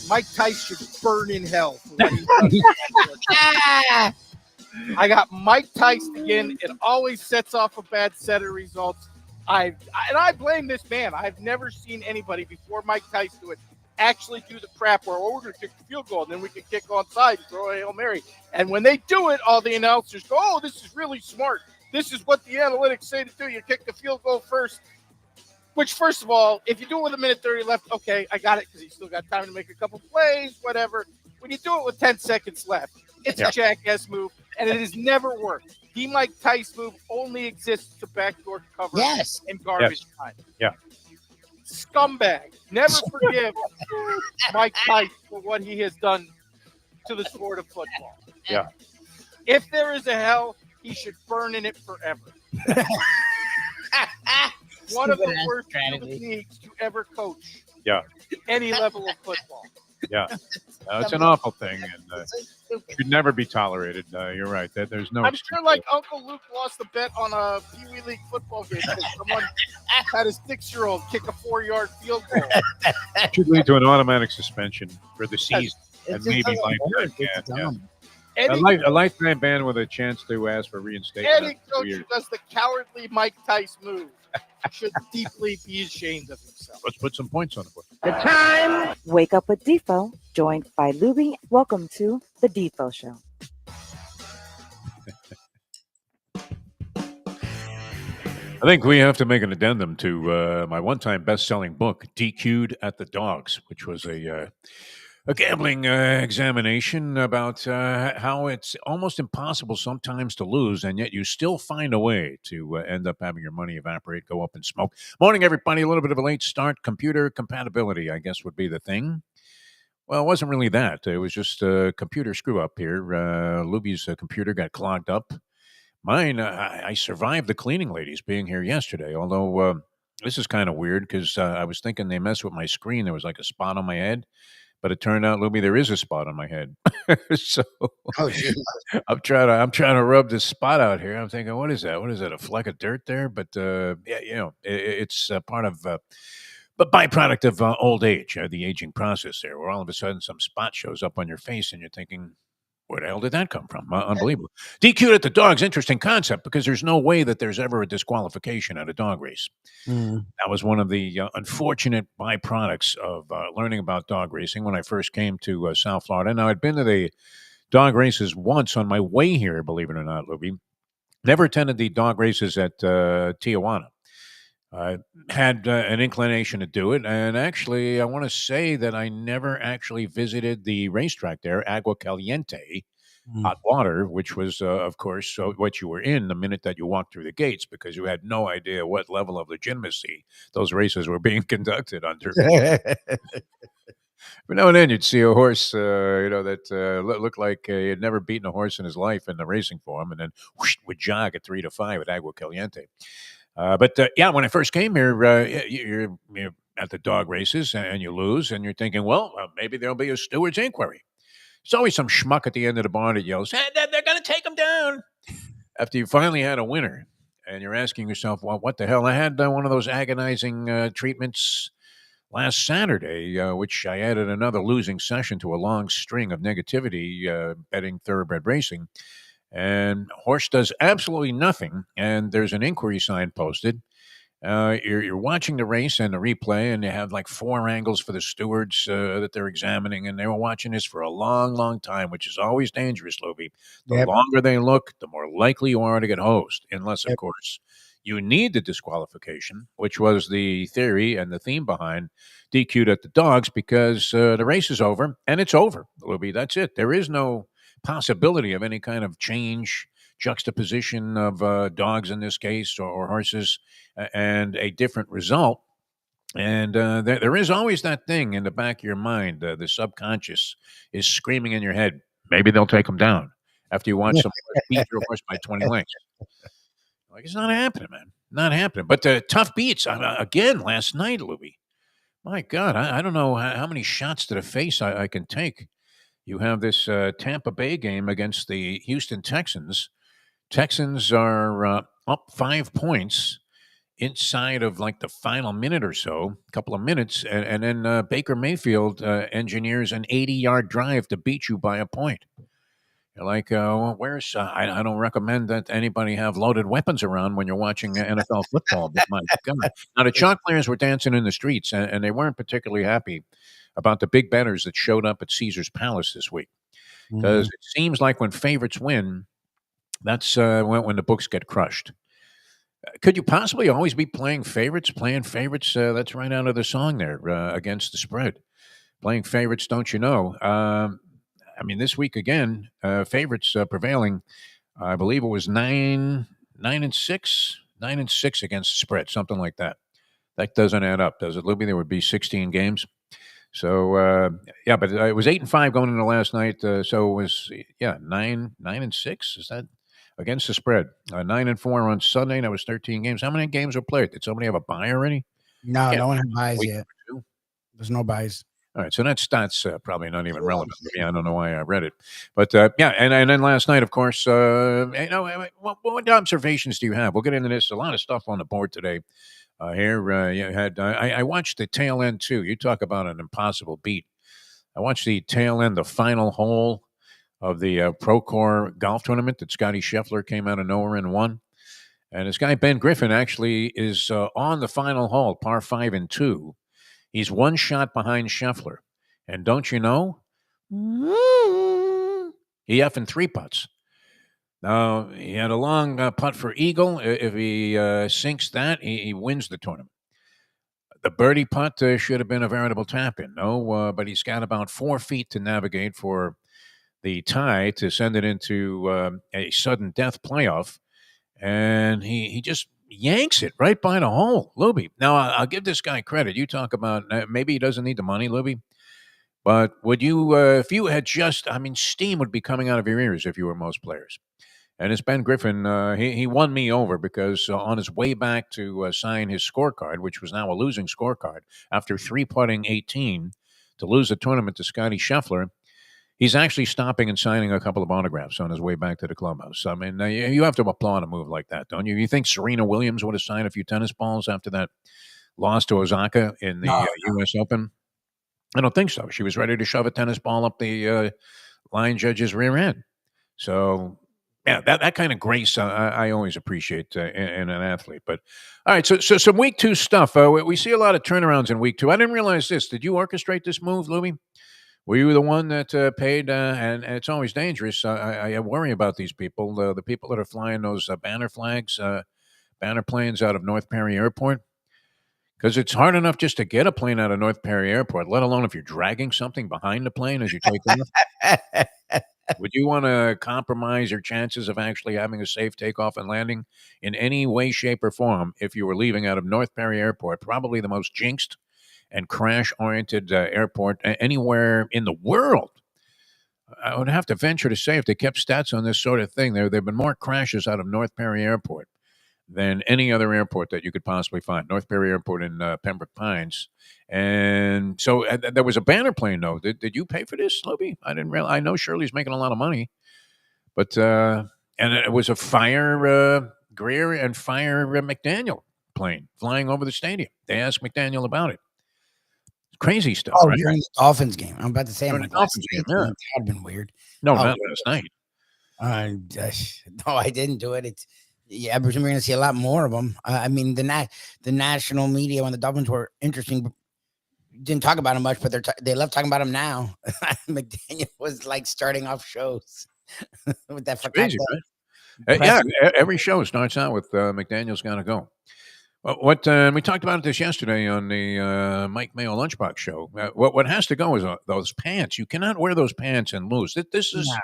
Mike Tyson should burn in hell for what he does. I got Mike Tyson again. It always sets off a bad set of results. I blame this man. I've never seen anybody before Mike Tyson do it actually do the crap where we're going to kick the field goal and then we can kick onside and throw a Hail Mary. And when they do it, all the announcers go, oh, this is really smart. This is what the analytics say to do. You kick the field goal first. Which, first of all, if you do it with a minute 30 left, okay, I got it because you still got time to make a couple plays, whatever. When you do it with 10 seconds left, it's a jackass move, and it has never worked. The Mike Tyson move only exists to backdoor cover in garbage time. Yeah. Scumbag. Never forgive Mike Tyson for what he has done to the sport of football. Yeah. If there is a hell, he should burn in it forever. One of the worst leagues to ever coach. Yeah. Any level of football. Yeah. It's an awful thing, and should never be tolerated. You're right. There's no. I'm sure, like Uncle Luke lost a bet on a Pee Wee League football game because someone had a 6-year-old kick a 4-yard field goal. Should lead to an automatic suspension for the season and maybe lifetime ban. A lifetime ban with a chance to ask for reinstatement. Any coach who does the cowardly Mike Tyson move should deeply be ashamed of himself. Let's put some points on the board. The time. Wake up with Defo, joined by Lubie. Welcome to the Defo Show. I think we have to make an addendum to my one-time best-selling book, DQ'd at the Dogs, which was a gambling examination about how it's almost impossible sometimes to lose, and yet you still find a way to end up having your money evaporate, go up in smoke. Morning, everybody. A little bit of a late start. Computer compatibility, I guess, would be the thing. Well, it wasn't really that. It was just a computer screw-up here. Lubie's computer got clogged up. Mine, I survived the cleaning ladies being here yesterday, although this is kind of weird because I was thinking they messed with my screen. There was like a spot on my head. But it turned out, Lubie, there is a spot on my head. So I'm trying to rub this spot out here. I'm thinking, what is that? What is that? A fleck of dirt there? But it's part of a byproduct of old age, the aging process there, where all of a sudden some spot shows up on your face, and you're thinking, where the hell did that come from? Unbelievable. DQ'd at the Dogs, interesting concept, because there's no way that there's ever a disqualification at a dog race. That was one of the unfortunate byproducts of learning about dog racing when I first came to South Florida. Now, I'd been to the dog races once on my way here, believe it or not, Lubie. Never attended the dog races at Tijuana. I had an inclination to do it, and actually, I want to say that I never actually visited the racetrack there, Agua Caliente, hot water, which was, of course, what you were in the minute that you walked through the gates, because you had no idea what level of legitimacy those races were being conducted under. But now and then you'd see a horse, that looked like he had never beaten a horse in his life in the racing form, and then whoosh, would jog at 3 to 5 at Agua Caliente. But when I first came here, you're at the dog races and you lose, and you're thinking, well, maybe there'll be a steward's inquiry. There's always some schmuck at the end of the barn that yells, hey, they're going to take him down. After you finally had a winner, and you're asking yourself, well, what the hell? I had one of those agonizing treatments last Saturday, which I added another losing session to a long string of negativity betting thoroughbred racing. And horse does absolutely nothing, and there's an inquiry sign posted. You're watching the race and the replay, and you have like 4 angles for the stewards that they're examining, and they were watching this for a long, long time, which is always dangerous, Lubie. The longer they look, the more likely you are to get hosed, unless, of course, you need the disqualification, which was the theory and the theme behind DQ'd at the Dogs, because the race is over, and it's over, Lubie. That's it. There is no possibility of any kind of change, juxtaposition of dogs in this case, or horses, and a different result. And there is always that thing in the back of your mind. The subconscious is screaming in your head, maybe they'll take them down after you watch some beat your horse by 20 lengths. Like, it's not happening, man. Not happening. But the tough beats, again, last night, Lubie. My God, I don't know how many shots to the face I can take. You have this Tampa Bay game against the Houston Texans. Texans are up 5 points inside of like the final minute or so, a couple of minutes, and then Baker Mayfield engineers an 80-yard drive to beat you by a point. You're like, well, where's I don't recommend that anybody have loaded weapons around when you're watching NFL football. But my God, now the chalk players were dancing in the streets, and they weren't particularly happy about the big bettors that showed up at Caesar's Palace this week, because it seems like when favorites win, that's when the books get crushed. Could you possibly always be playing favorites? Playing favorites, that's right out of the song there, against the spread. Playing favorites, don't you know? I mean, this week again, favorites prevailing. I believe it was 9-6 against the spread, something like that. That doesn't add up, does it, Lubie? There would be 16 games. So yeah, but it was 8-5 going into last night. So it was 9-6. Is that against the spread? 9-4 on Sunday. That was 13 games. How many games were played? Did somebody have a bye already? No, no one had buys yet. There's no buys. All right, so that stat's probably not even relevant to me. I don't know why I read it, but yeah, and then last night, of course, what observations do you have? We'll get into this. A lot of stuff on the board today. Here, you had I watched the tail end too. You talk about an impossible beat. I watched the tail end, the final hole of the Procore golf tournament that Scotty Scheffler came out of nowhere and won. And this guy Ben Griffin actually is on the final hole, par 5 and 2. He's one shot behind Scheffler. And don't you know? He effing 3 putts. Now, he had a long putt for eagle. If he sinks that, he wins the tournament. The birdie putt should have been a veritable tap-in. No, but he's got about 4 feet to navigate for the tie to send it into a sudden death playoff. And he just yanks it right by the hole, Lubie. Now, I'll give this guy credit. You talk about maybe he doesn't need the money, Lubie. But would you, if you had just, I mean, steam would be coming out of your ears if you were most players. And it's Ben Griffin. He won me over because on his way back to sign his scorecard, which was now a losing scorecard, after 3-putting 18 to lose the tournament to Scotty Scheffler, he's actually stopping and signing a couple of autographs on his way back to the clubhouse. I mean, you have to applaud a move like that, don't you? You think Serena Williams would have signed a few tennis balls after that loss to Osaka in the U.S. Open? I don't think so. She was ready to shove a tennis ball up the line judge's rear end. So, yeah, that kind of grace I always appreciate in an athlete. But, all right, so some week 2 stuff. We see a lot of turnarounds in week 2. I didn't realize this. Did you orchestrate this move, Lubie? Were you the one that paid? And it's always dangerous. I worry about these people, the people that are flying those banner flags, banner planes out of North Perry Airport. Because it's hard enough just to get a plane out of North Perry Airport, let alone if you're dragging something behind the plane as you take off. Would you want to compromise your chances of actually having a safe takeoff and landing in any way, shape, or form if you were leaving out of North Perry Airport, probably the most jinxed and crash-oriented airport anywhere in the world? I would have to venture to say if they kept stats on this sort of thing, there have been more crashes out of North Perry Airport than any other airport that you could possibly find. North Perry Airport in Pembroke Pines. And so there was a banner plane, though. Did you pay for this, Lubie? I didn't realize. I know Shirley's making a lot of money. But, and it was a Fire Greer and Fire McDaniel plane flying over the stadium. They asked McDaniel about it. Crazy stuff, right? During the Dolphins game. I'm about to say, During the Dolphins game, yeah. That had been weird. No, not last night. No, I didn't do it. Yeah, we're going to see a lot more of them. I mean, the national media when the Dolphins were interesting, didn't talk about them much, but they love talking about them now. McDaniel was like starting off shows with that. Crazy, right? Yeah, every show starts out with McDaniel's got to go. What we talked about this yesterday on the Mike Mayo Lunchbox show. What has to go is those pants. You cannot wear those pants and lose. This is. No.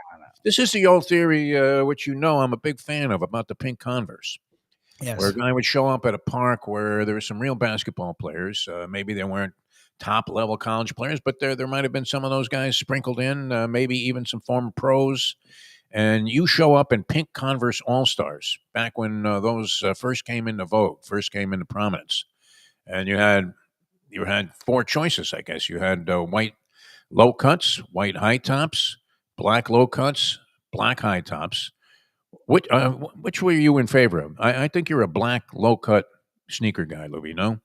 This is the old theory, which you know I'm a big fan of, about the pink Converse. Yes. Where a guy would show up at a park where there were some real basketball players. Maybe they weren't top-level college players, but there might have been some of those guys sprinkled in, maybe even some former pros. And you show up in pink Converse All-Stars back when those first came into vogue, first came into prominence. And you had 4 choices, I guess. You had white low cuts, white high tops, black low cuts, black high tops. Which were you in favor of? I think you're a black low cut sneaker guy, Lubie, no?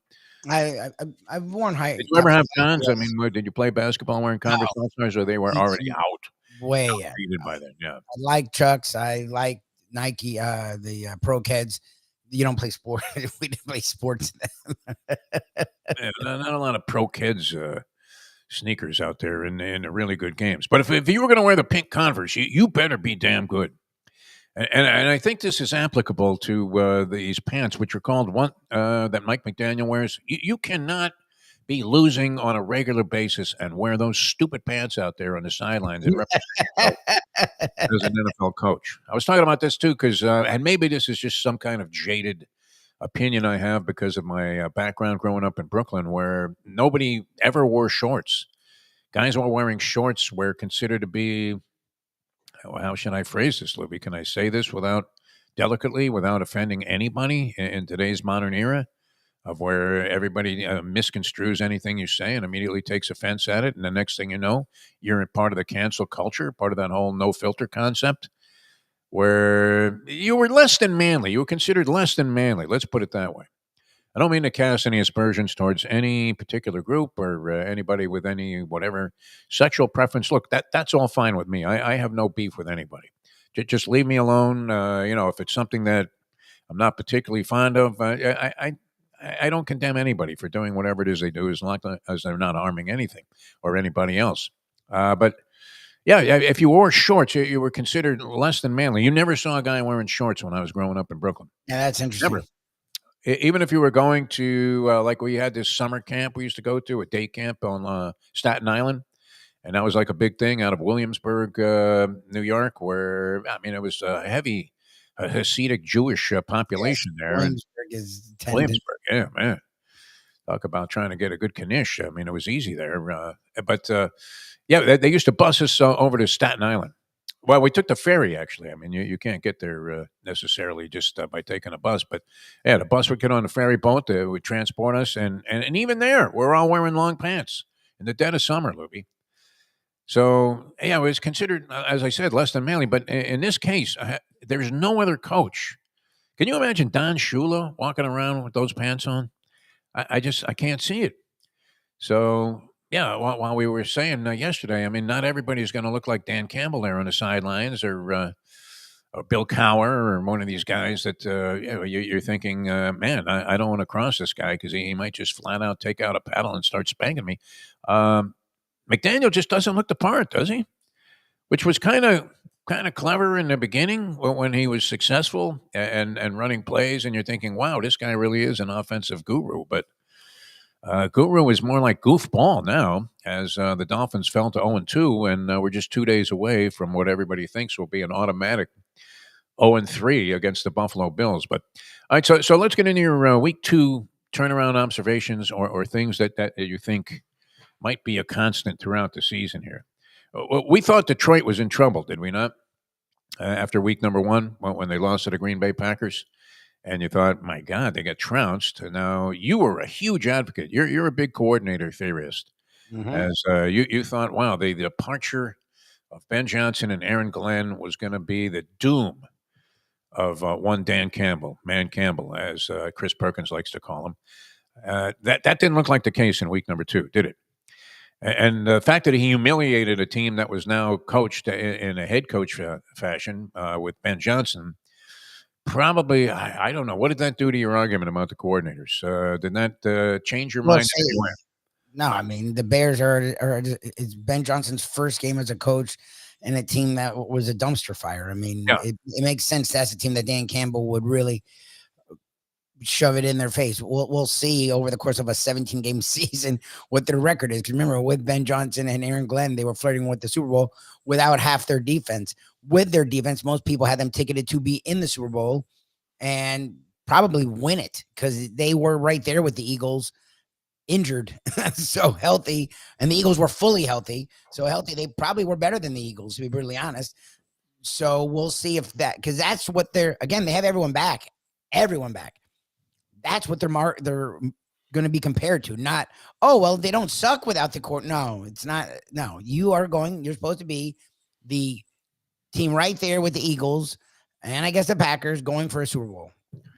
I've worn high. Did you ever have cons? I Yes. mean, did you play basketball wearing Converse All-Stars, or they were already way. outdated by then? Yeah. I like Chucks. I like Nike. The Pro Kids. You don't play sport. We didn't play sports. Yeah, not a lot of Pro Kids sneakers out there in the really good games. But if you were going to wear the pink Converse, you better be damn good. And I think this is applicable to these pants, which are called one that Mike McDaniel wears. You cannot be losing on a regular basis and wear those stupid pants out there on the sidelines and represent as an NFL coach. I was talking about this too because, and maybe this is just some kind of jaded opinion I have because of my background growing up in Brooklyn, where nobody ever wore shorts. Guys who are wearing shorts were considered to be, how should I phrase this, Libby? Can I say this delicately, without offending anybody in today's modern era of where everybody misconstrues anything you say and immediately takes offense at it. And the next thing you know, you're part of the cancel culture, part of that whole no filter concept, where you were less than manly. You were considered less than manly. Let's put it that way. I don't mean to cast any aspersions towards any particular group or anybody with any whatever sexual preference. Look, that's all fine with me. I have no beef with anybody. Just leave me alone. If it's something that I'm not particularly fond of, I don't condemn anybody for doing whatever it is they do as long as they're not harming anything or anybody else. But yeah, if you wore shorts, you were considered less than manly. You never saw a guy wearing shorts when I was growing up in Brooklyn. Yeah, that's interesting. Never. Even if you were going to, like we had this summer camp we used to go to, a day camp on Staten Island. And that was like a big thing out of Williamsburg, New York, where, I mean, it was a heavy Hasidic Jewish population there. Williamsburg is Williamsburg, yeah, man. Talk about trying to get a good knish. I mean, it was easy there. They used to bus us over to Staten Island. Well, we took the ferry, actually. I mean, you can't get there necessarily just by taking a bus. But, yeah, the bus would get on the ferry boat. It would transport us. And even there, we're all wearing long pants in the dead of summer, Lubie. So, yeah, it was considered, as I said, less than manly. But in this case, there's no other coach. Can you imagine Don Shula walking around with those pants on? I can't see it. So, yeah, while we were saying yesterday, I mean, not everybody's going to look like Dan Campbell there on the sidelines or Bill Cowher or one of these guys that you're thinking, man, I don't want to cross this guy because he might just flat out take out a paddle and start spanking me. McDaniel just doesn't look the part, does he? Which was kind of clever in the beginning when he was successful and running plays, and you're thinking, wow, this guy really is an offensive guru. But Guru is more like goofball now, as the Dolphins fell to 0-2, and we're just 2 days away from what everybody thinks will be an automatic 0-3 against the Buffalo Bills. But all right, so let's get into your week 2 turnaround observations or things that you think might be a constant throughout the season here. We thought Detroit was in trouble, did we not? After week number 1, when they lost to the Green Bay Packers. And you thought, my God, they got trounced. Now, you were a huge advocate. You're a big coordinator theorist. Mm-hmm. As you thought, wow, the departure of Ben Johnson and Aaron Glenn was going to be the doom of one Dan Campbell, Man Campbell, as Chris Perkins likes to call him. That didn't look like the case in week number 2, did it? And the fact that he humiliated a team that was now coached in a head coach fashion with Ben Johnson, probably, I don't know. What did that do to your argument about the coordinators? Did that change your mind? No, I mean, the Bears it's Ben Johnson's first game as a coach and a team that was a dumpster fire. I mean, yeah. It makes sense that's a team that Dan Campbell would really shove it in their face. We'll see over the course of a 17-game season what their record is. Because remember, with Ben Johnson and Aaron Glenn, they were flirting with the Super Bowl without half their defense. With their defense, most people had them ticketed to be in the Super Bowl and probably win it because they were right there with the Eagles, injured, so healthy, and the Eagles were fully healthy. So healthy, they probably were better than the Eagles, to be brutally honest. So we'll see if that, because that's what they have everyone back. That's what they're going to be compared to. Not, oh, well, they don't suck without the court. No, it's not. No, you're supposed to be the team right there with the Eagles and I guess the Packers going for a Super Bowl.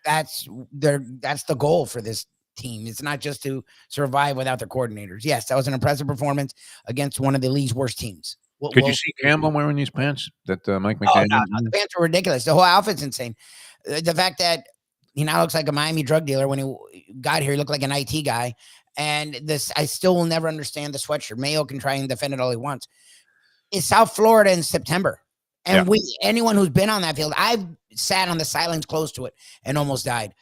that's the goal for this team. It's not just to survive without their coordinators. Yes, that was an impressive performance against one of the league's worst teams. Could you see Campbell wearing these pants that Mike Oh McDaniel? no, the pants are ridiculous. The whole outfit's insane. The fact that he now looks like a Miami drug dealer. When he got here, he looked like an IT guy. And this, I still will never understand the sweatshirt. Mayo can try and defend it all he wants. It's South Florida in September. And anyone who's been on that field, I've sat on the sidelines close to it and almost died.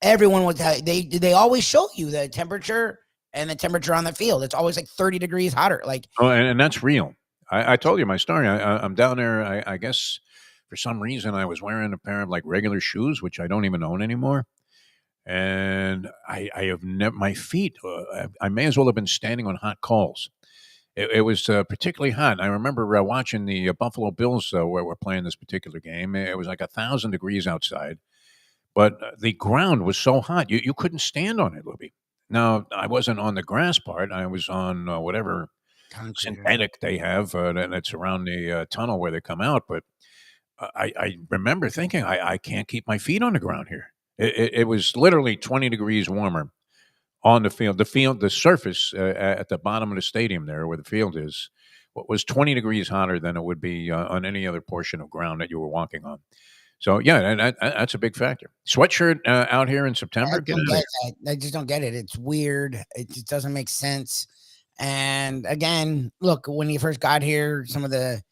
Everyone would tell you, they always show you the temperature and the temperature on the field. It's always like 30 degrees hotter. Like, oh, and that's real. I told you my story. I'm down there. I guess for some reason I was wearing a pair of like regular shoes, which I don't even own anymore. And I have never, my feet, I may as well have been standing on hot coals. It was particularly hot. I remember watching the Buffalo Bills where we're playing this particular game. It was like 1,000 degrees outside, but the ground was so hot you couldn't stand on it, Lubie. Now I wasn't on the grass part. I was on whatever synthetic they have, and it's around the tunnel where they come out. But I remember thinking, I can't keep my feet on the ground here. It was literally 20 degrees warmer on the field. The surface at the bottom of the stadium there where the field is, was 20 degrees hotter than it would be on any other portion of ground that you were walking on. So, yeah, that's a big factor. Sweatshirt out here in September? I just don't get it. It's weird. It just doesn't make sense. And again, look, when you first got here, some of the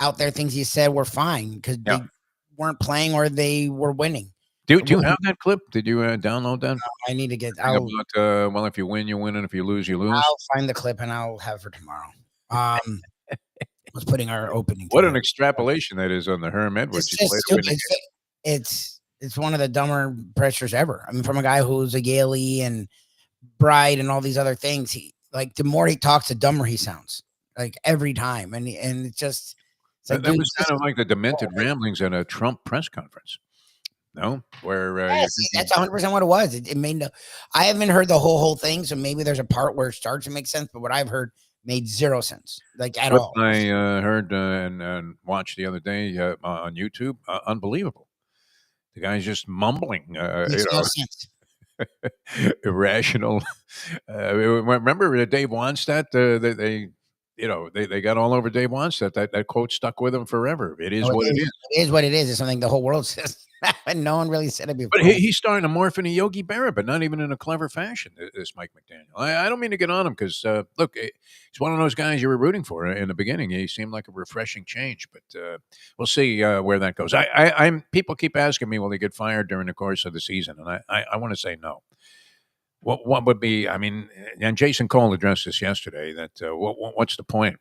out there things you said were fine because they weren't playing or they were winning. Do you have that clip? Did you download that? No, I need to get about, well, if you win, you win, and if you lose, you lose. I'll find the clip and I'll have it for tomorrow. Was putting our opening. What an extrapolation that is on the Herm Edwards. It's one of the dumber pressures ever. I mean, from a guy who's a Yaley and Bright and all these other things, he like the more he talks, the dumber he sounds. Like every time, and it's just like, that was kind of like the demented ramblings at a Trump press conference. No, where that's 100% what it was. It made no. I haven't heard the whole thing, so maybe there's a part where it starts to make sense. But what I've heard made zero sense, like at all. I heard and watched the other day on YouTube. Unbelievable. The guy's just mumbling. Makes no sense. Irrational. Remember Dave Wannstedt? They got all over Dave Wannstedt. That quote stuck with him forever. It is what it is. It is what it is. It's something the whole world says. No one really said it before. But he's starting to morph into Yogi Berra, but not even in a clever fashion, this Mike McDaniel. I don't mean to get on him because, look, he's one of those guys you were rooting for in the beginning. He seemed like a refreshing change, but we'll see where that goes. People keep asking me, will he get fired during the course of the season? And I want to say no. What would be, I mean, and Jason Cole addressed this yesterday, that what's the point?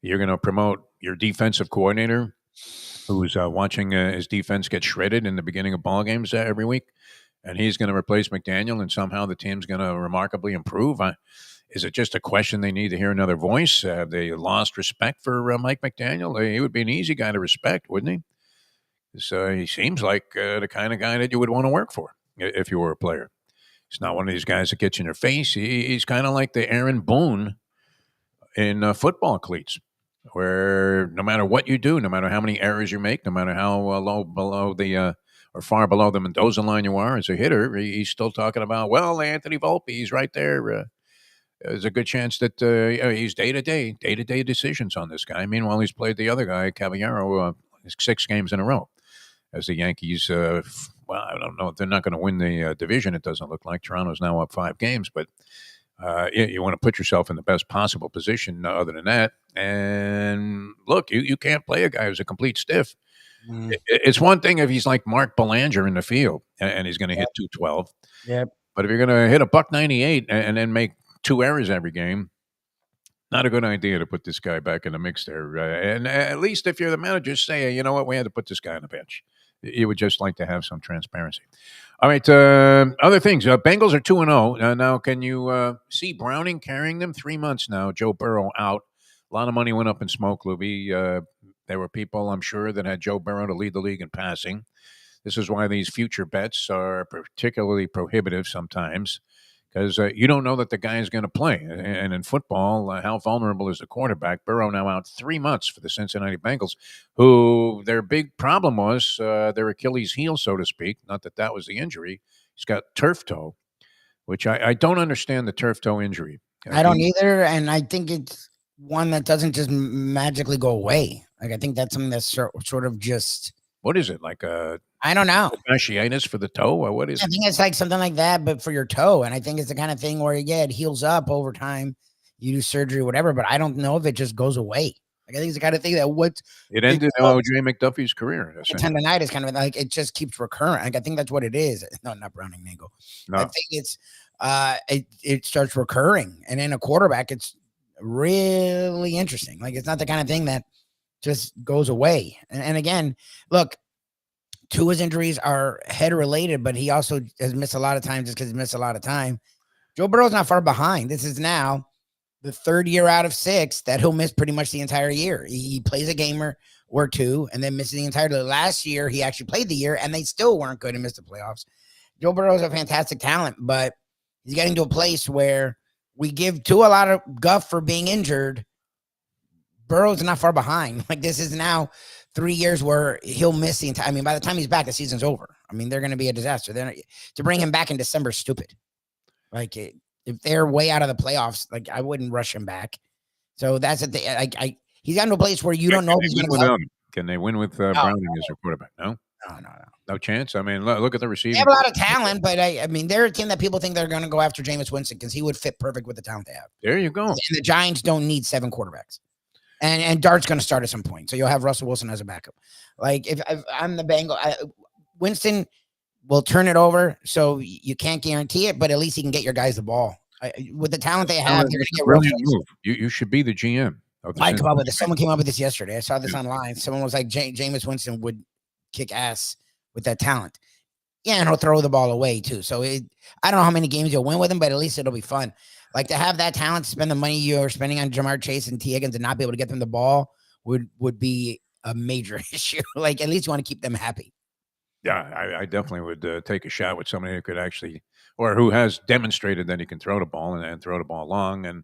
You're going to promote your defensive coordinator who's watching his defense get shredded in the beginning of ball games every week, and he's going to replace McDaniel, and somehow the team's going to remarkably improve. Is it just a question they need to hear another voice? Have they lost respect for Mike McDaniel? He would be an easy guy to respect, wouldn't he? So he seems like the kind of guy that you would want to work for if you were a player. He's not one of these guys that gets in your face. He's kind of like the Aaron Boone in football cleats, where no matter what you do, no matter how many errors you make, no matter how low below the or far below the Mendoza line you are as a hitter, he's still talking about, well, Anthony Volpe, he's right there. There's a good chance that he's day-to-day decisions on this guy. Meanwhile, he's played the other guy, Caballero, 6 games in a row as the Yankees. Well, I don't know. They're not going to win the division, it doesn't look like. Toronto's now up 5 games, but you want to put yourself in the best possible position other than that. And look, you can't play a guy who's a complete stiff. It's one thing if he's like Mark Belanger in the field and he's going to hit 212. Yep. But if you're going to hit a $198 and then make 2 errors every game, not a good idea to put this guy back in the mix there. And at least if you're the manager, say, you know what, we had to put this guy on the bench. You would just like to have some transparency. All right, other things. Bengals are 2-0. Now, can you see Browning carrying them? 3 months now. Joe Burrow out. A lot of money went up in smoke, Lubie. There were people, I'm sure, that had Joe Burrow to lead the league in passing. This is why these future bets are particularly prohibitive sometimes, because you don't know that the guy is going to play. And in football, how vulnerable is the quarterback? Burrow now out 3 months for the Cincinnati Bengals, who their big problem was their Achilles heel, so to speak. Not that that was the injury. He's got turf toe, which I don't understand the turf toe injury. I don't either, and I think it's one that doesn't just magically go away. Like I think that's something that's sort of just. What is it, like a I don't know. fasciitis for the toe, or what is I it? think it's like something like that, but for your toe. And I think it's the kind of thing where, yeah, it heals up over time. You do surgery, whatever, but I don't know if it just goes away. Like I think it's the kind of thing that It ended O.J. McDuffie's career. Tendonitis kind of like it just keeps recurring. Like I think that's what it is. No, not Browning Mango. No. I think it's it starts recurring, and in a quarterback, it's really interesting. Like it's not the kind of thing that just goes away. And again, look, Tua's injuries are head related, but he also has missed a lot of time just because he missed a lot of time. Joe Burrow's not far behind. This is now the third year out of 6 that he'll miss pretty much the entire year. He plays a game or two and then misses the entire year. Last year, he actually played the year and they still weren't good and missed the playoffs. Joe Burrow's a fantastic talent, but he's getting to a place where we give Tua a lot of guff for being injured. Burrow's not far behind. Like this is now 3 years where he'll miss the entire. I mean, by the time he's back, the season's over. I mean, they're going to be a disaster. To bring him back in December is stupid. Like if they're way out of the playoffs, like I wouldn't rush him back. So that's the thing. He's gotten to a place where you don't know if he's going to go. Can they win with Browning as their quarterback? No. No chance. I mean, look at the receiving. They have a lot of talent, but I mean, they're a team that people think they're going to go after Jameis Winston because he would fit perfect with the talent they have. There you go. And the Giants don't need 7 quarterbacks. And Dart's going to start at some point. So you'll have Russell Wilson as a backup. Like if I'm the Bengal, Winston will turn it over. So you can't guarantee it, but at least he can get your guys the ball. With the talent they have, they're going to get brilliant move. You should be the GM. Someone came up with this yesterday. I saw this online. Someone was like, Jameis Winston would kick ass with that talent. Yeah, and he'll throw the ball away too. So I don't know how many games you'll win with him, but at least it'll be fun. Like to have that talent, spend the money you're spending on Jamar Chase and T. Higgins and not be able to get them the ball would be a major issue. Like at least you want to keep them happy. Yeah, I definitely would take a shot with somebody who could actually, or who has demonstrated that he can throw the ball and throw the ball long. And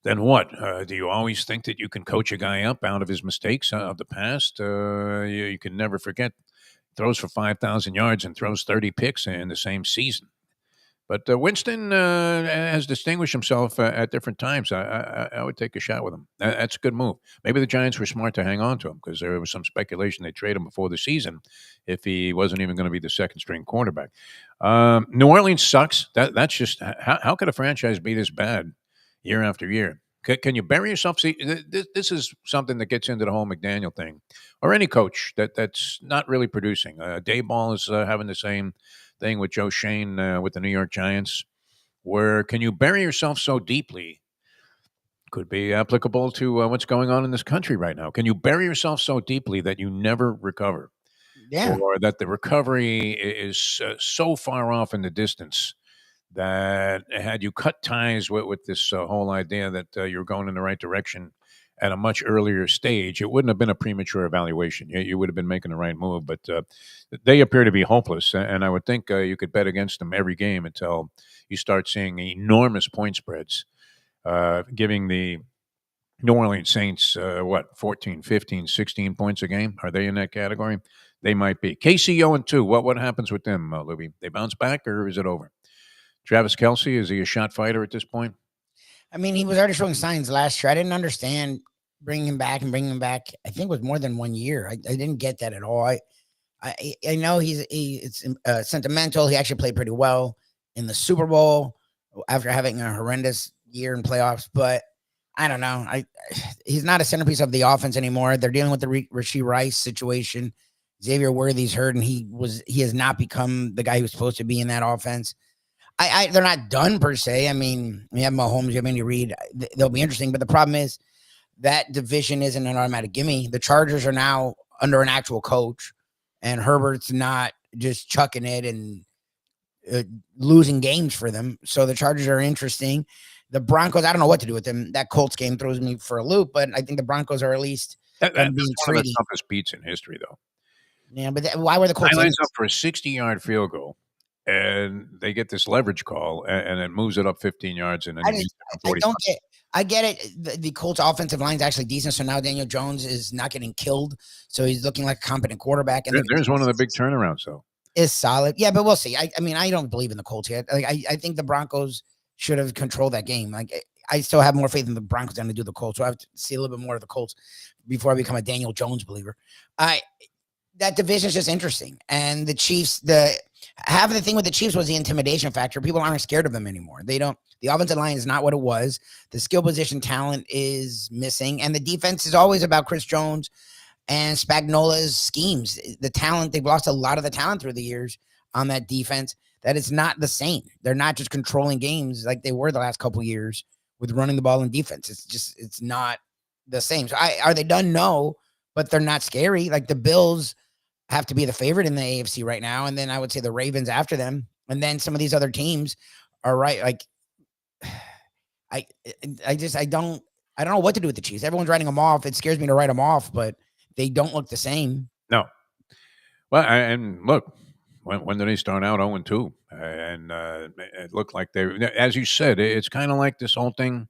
then what? Do you always think that you can coach a guy up out of his mistakes of the past? You can never forget. Throws for 5,000 yards and throws 30 picks in the same season. But Winston has distinguished himself at different times. I would take a shot with him. That's a good move. Maybe the Giants were smart to hang on to him because there was some speculation they'd trade him before the season if he wasn't even going to be the second-string quarterback. New Orleans sucks. That's just how could a franchise be this bad year after year? Can you bury yourself? See, this is something that gets into the whole McDaniel thing, or any coach that's not really producing. Dayball is having the same thing with Joe Shane with the New York Giants, where can you bury yourself so deeply? Could be applicable to what's going on in this country right now. Can you bury yourself so deeply that you never recover? Yeah. Or that the recovery is so far off in the distance that had you cut ties with this whole idea that you're going in the right direction at a much earlier stage, it wouldn't have been a premature evaluation. You would have been making the right move, but they appear to be hopeless. And I would think you could bet against them every game until you start seeing enormous point spreads, giving the New Orleans Saints, 14, 15, 16 points a game? Are they in that category? They might be. KC 0-2. What happens with them, Lubie? They bounce back, or is it over? Travis Kelce, is he a shot fighter at this point? I mean, he was already showing signs last year. I didn't understand bringing him back. I think it was more than 1 year. I didn't get that at all. I know it's sentimental. He actually played pretty well in the Super Bowl after having a horrendous year in playoffs, but I don't know. He's not a centerpiece of the offense anymore. They're dealing with the Rashee Rice situation. Xavier Worthy's hurt, and he has not become the guy he was supposed to be in that offense. They're not done per se. I mean, we have Mahomes, you have Andy Reid. They'll be interesting, but the problem is that division isn't an automatic gimme. The Chargers are now under an actual coach, and Herbert's not just chucking it and losing games for them. So the Chargers are interesting. The Broncos, I don't know what to do with them. That Colts game throws me for a loop, but I think the Broncos are at least that's one of the toughest beats in history, though. Yeah, but why were the Colts? I lines up for a 60-yard field goal and they get this leverage call, and it moves it up 15 yards, and then I get it. The Colts offensive line is actually decent. So now Daniel Jones is not getting killed. So he's looking like a competent quarterback. And there's one of the big turnarounds, though. Is solid. Yeah, but we'll see. I mean, I don't believe in the Colts yet. Like, I think the Broncos should have controlled that game. Like, I still have more faith in the Broncos than I do the Colts. So I have to see a little bit more of the Colts before I become a Daniel Jones believer. That division is just interesting. And the Chiefs, half of the thing with the Chiefs was the intimidation factor. People aren't scared of them anymore. The offensive line is not what it was. The skill position talent is missing. And the defense is always about Chris Jones and Spagnola's schemes. The talent, they've lost a lot of the talent through the years on that defense. That it's not the same. They're not just controlling games like they were the last couple of years with running the ball in defense. It's not the same. So are they done? No, but they're not scary. Like the Bills have to be the favorite in the AFC right now. And then I would say the Ravens after them. And then some of these other teams are right. Like I don't know what to do with the Chiefs. Everyone's writing them off. It scares me to write them off, but they don't look the same. No. Well, and look, when did they start out 0-2? And it looked like they, as you said, it's kind of like this whole thing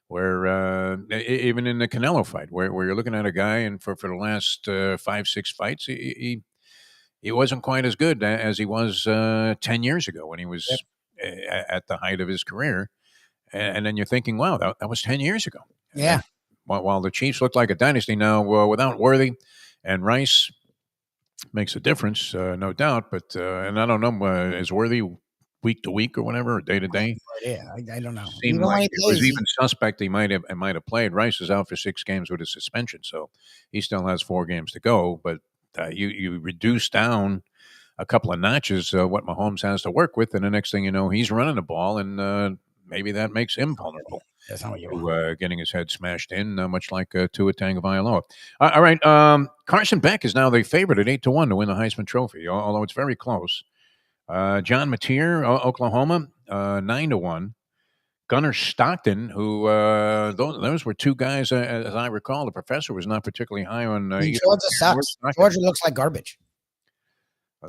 where even in the Canelo fight, where you're looking at a guy, and for the last 5-6 fights, he wasn't quite as good as he was 10 years ago when he was at the height of his career. And then you're thinking, wow, that was 10 years ago. Yeah. While the Chiefs look like a dynasty now, without Worthy and Rice, makes a difference, no doubt. But and I don't know, is Worthy week to week or whatever, or day to day? Yeah, I don't know. Seemed like it was even suspect he might have played. Rice is out for 6 games with a suspension, so he still has 4 games to go. But you reduce down a couple of notches what Mahomes has to work with, and the next thing you know, he's running the ball, and maybe that makes him vulnerable. That's not what you want. Getting his head smashed in, much like Tua Tagovailoa. All right, Carson Beck is now the favorite at 8-1 to win the Heisman Trophy, although it's very close. John Mateer, Oklahoma, 9-1. Gunnar Stockton, who those were 2 guys, as I recall. The professor was not particularly high on. Georgia sucks. Georgia looks like garbage.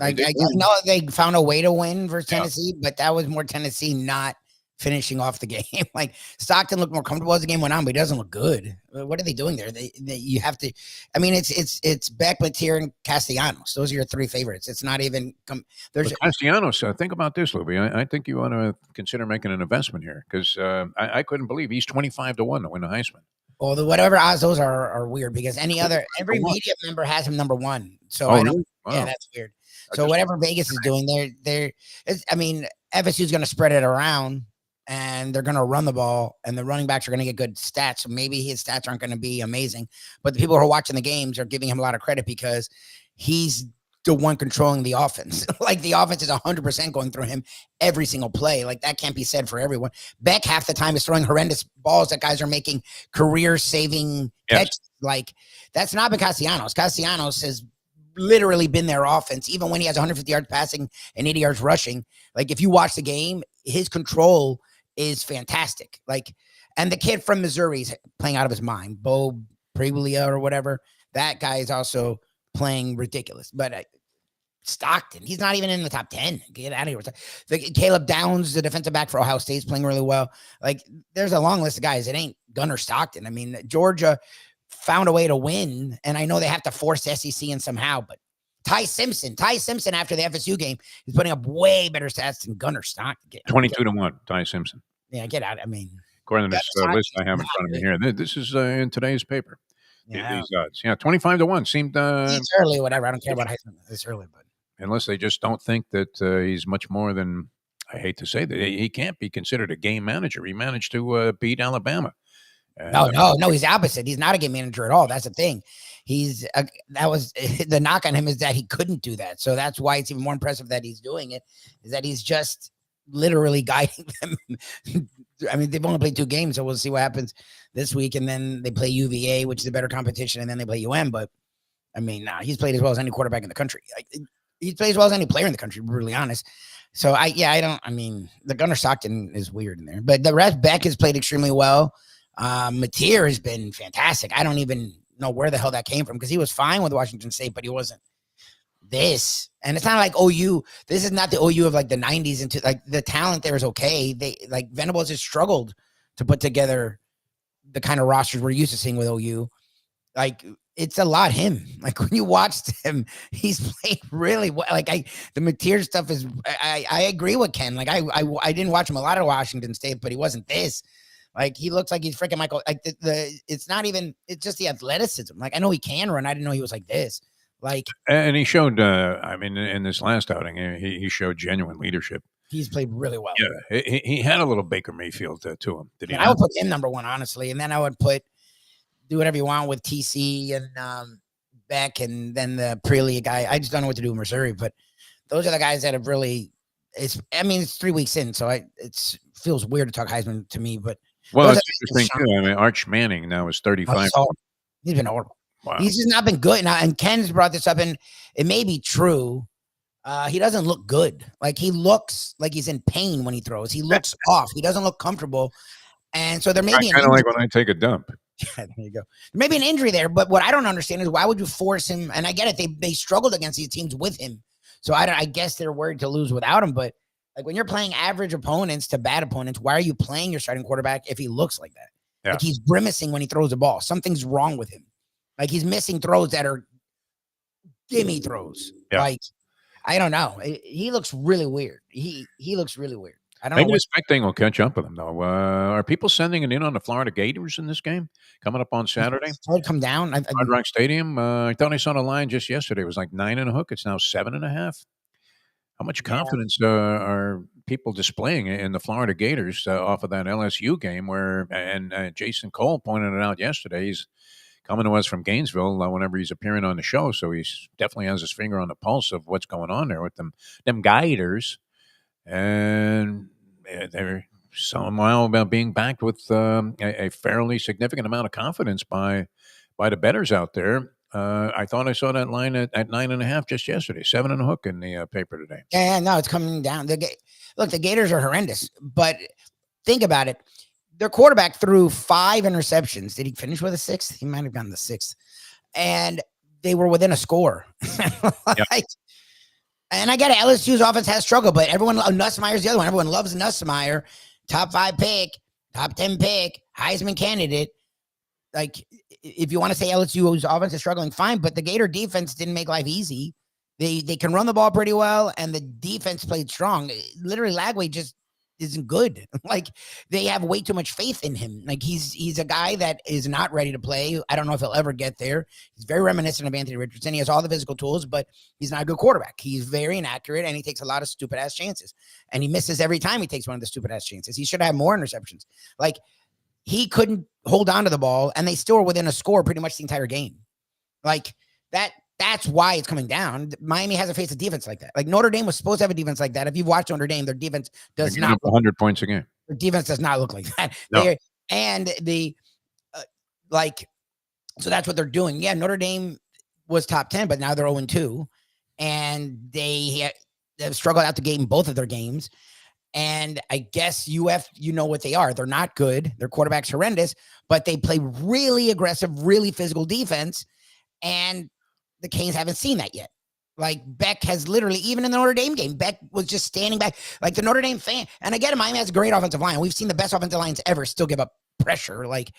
I know they found a way to win versus Tennessee, but that was more Tennessee not finishing off the game. Like Stockton looked more comfortable as the game went on, but he doesn't look good. What are they doing there? You have to. I mean, it's Beck, Mateer, and Castellanos. Those are your 3 favorites. It's not even. There's Castellanos. Think about this, Lubie. I think you want to consider making an investment here because I couldn't believe he's 25-1 to win the Heisman. Well, whatever odds those are weird because every media member has him number 1. So I don't. Really? Wow. Yeah, that's weird. So whatever Vegas is doing, I mean, FSU is going to spread it around. And they're going to run the ball, and the running backs are going to get good stats. So maybe his stats aren't going to be amazing, but the people who are watching the games are giving him a lot of credit because he's the one controlling the offense. Like the offense is 100% going through him every single play. Like that can't be said for everyone. Beck half the time is throwing horrendous balls that guys are making career-saving catches. Like that's not been Castellanos. Castellanos has literally been their offense, even when he has 150 yards passing and 80 yards rushing. Like if you watch the game, his control is fantastic. Like, and the kid from Missouri is playing out of his mind, Bo Priglia or whatever. That guy is also playing ridiculous. But Stockton, he's not even in the top 10. Get out of here. Caleb Downs, the defensive back for Ohio State, is playing really well. Like, there's a long list of guys. It ain't Gunnar Stockton. I mean, Georgia found a way to win, and I know they have to force SEC in somehow, but Ty Simpson after the FSU game is putting up way better stats than Gunnar Stockton. 22-1, Ty Simpson. Yeah, get out. I mean, according to this list I have in front of me here, this is in today's paper. Yeah. These odds. Yeah, 25-1 seemed. It's early, whatever. I don't care about Heisman. It's early, but unless they just don't think that he's much more than. I hate to say that he can't be considered a game manager. He managed to beat Alabama. No, he's the opposite. He's not a game manager at all. That's the thing. That was the knock on him is that he couldn't do that. So that's why it's even more impressive that he's doing it, is that he's just literally guiding them. I mean, they've only played 2 games, so we'll see what happens this week. And then they play UVA, which is a better competition, and then they play UM. But I mean, he's played as well as any quarterback in the country. He plays as well as any player in the country, to be really honest. So the Gunnar Stockton is weird in there, but the rest, Beck has played extremely well. Mateer has been fantastic. I don't even know where the hell that came from because he was fine with Washington State, but he wasn't this. And it's not like OU. This is not the OU of like the 90s. Into like the talent there is okay. They like Venables has struggled to put together the kind of rosters we're used to seeing with OU. Like it's a lot him. Like when you watched him, he's played really well. Like the Mateer stuff is. I agree with Ken. Like I didn't watch him a lot of Washington State, but he wasn't this. Like he looks like he's freaking Michael. Like it's not even. It's just the athleticism. Like I know he can run. I didn't know he was like this. Like and he showed. I mean, in this last outing, he showed genuine leadership. He's played really well. Yeah, he had a little Baker Mayfield to him. Did he? I would put him number one, honestly, and then I would do whatever you want with TC and Beck, and then the Prelia guy. I just don't know what to do with Missouri, but those are the guys that have really. It's 3 weeks in, so it feels weird to talk Heisman to me, but. Well, it's interesting too. I mean, Arch Manning now is 35. He's been horrible. Wow. He's just not been good. Now, and Ken's brought this up, and it may be true. He doesn't look good. Like he looks like he's in pain when he throws. He looks off. He doesn't look comfortable. And so there may be kind of like when I take a dump. Yeah, there you go. There may be an injury there, but what I don't understand is why would you force him? And I get it. They struggled against these teams with him. So I guess they're worried to lose without him, but like when you're playing average opponents to bad opponents, why are you playing your starting quarterback if he looks like that? Yeah. Like he's grimacing when he throws the ball. Something's wrong with him. Like he's missing throws that are gimme throws. Yeah. Like I don't know. He looks really weird. He looks really weird. I don't know. Maybe this Beck thing will catch up with him though. Are people sending it in on the Florida Gators in this game coming up on Saturday? Would come down. Hard Rock Stadium. I thought I saw the line just yesterday. It was like 9 and a hook. It's now 7.5. How much confidence are people displaying in the Florida Gators off of that LSU game where, and Jason Cole pointed it out yesterday, he's coming to us from Gainesville whenever he's appearing on the show. So he definitely has his finger on the pulse of what's going on there with them Gators. And they're somehow about being backed with a fairly significant amount of confidence by the bettors out there. I thought I saw that line at 9.5 just yesterday, 7 and a hook in the paper today. Yeah, no, it's coming down. Look, the Gators are horrendous, but think about it. Their quarterback threw 5 interceptions. Did he finish with a 6th? He might have gotten the 6th. And they were within a score. Yep. And I get it. LSU's offense has struggled, but Nussmeier's the other one. Everyone loves Nussmeier. Top 5 pick, top 10 pick, Heisman candidate. Like, if you want to say LSU's offense is struggling, fine, but the Gator defense didn't make life easy. They can run the ball pretty well, and the defense played strong. Literally, Lagway just isn't good. Like, they have way too much faith in him. Like, he's a guy that is not ready to play. I don't know if he'll ever get there. He's very reminiscent of Anthony Richardson. He has all the physical tools, but he's not a good quarterback. He's very inaccurate, and he takes a lot of stupid-ass chances. And he misses every time he takes one of the stupid-ass chances. He should have more interceptions. Like, he couldn't hold on to the ball, and they still were within a score pretty much the entire game. Like, that's why it's coming down. Miami hasn't faced a defense like that. Like, Notre Dame was supposed to have a defense like that. If you've watched Notre Dame, their defense does not 100 points a game. Their defense does not look like that. No. So that's what they're doing. Yeah, Notre Dame was top 10, but now they're 0-2, and they've struggled out the gate in both of their games. And I guess UF, you know what they are. They're not good. Their quarterback's horrendous, but they play really aggressive, really physical defense. And the Canes haven't seen that yet. Like, Beck has literally, even in the Notre Dame game, Beck was just standing back. Like, the Notre Dame fan, and again, Miami has a great offensive line. We've seen the best offensive lines ever still give up pressure. Like,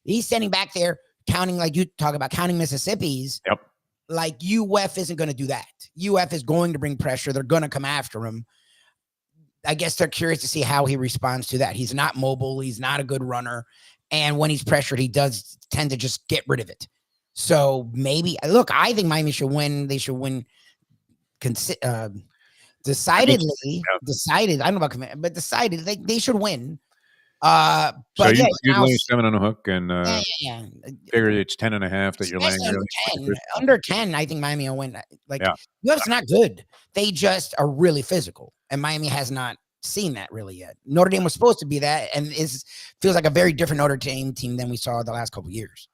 he's standing back there counting, like you talk about, counting Mississippi's. Yep. Like, UF isn't going to do that. UF is going to bring pressure. They're going to come after him. I guess they're curious to see how he responds to that. He's not mobile. He's not a good runner. And when he's pressured, he does tend to just get rid of it. So maybe, look, I think Miami should win. They should win decidedly. Decided. I don't know about command, but decided they should win. But so yeah, you lay 7 on a hook, and yeah. figure it's 10.5 that you're laying. Really under 10, I think Miami will win. Like, UF's not good. They just are really physical, and Miami has not seen that really yet. Notre Dame was supposed to be that, and feels like a very different Notre Dame team than we saw the last couple of years.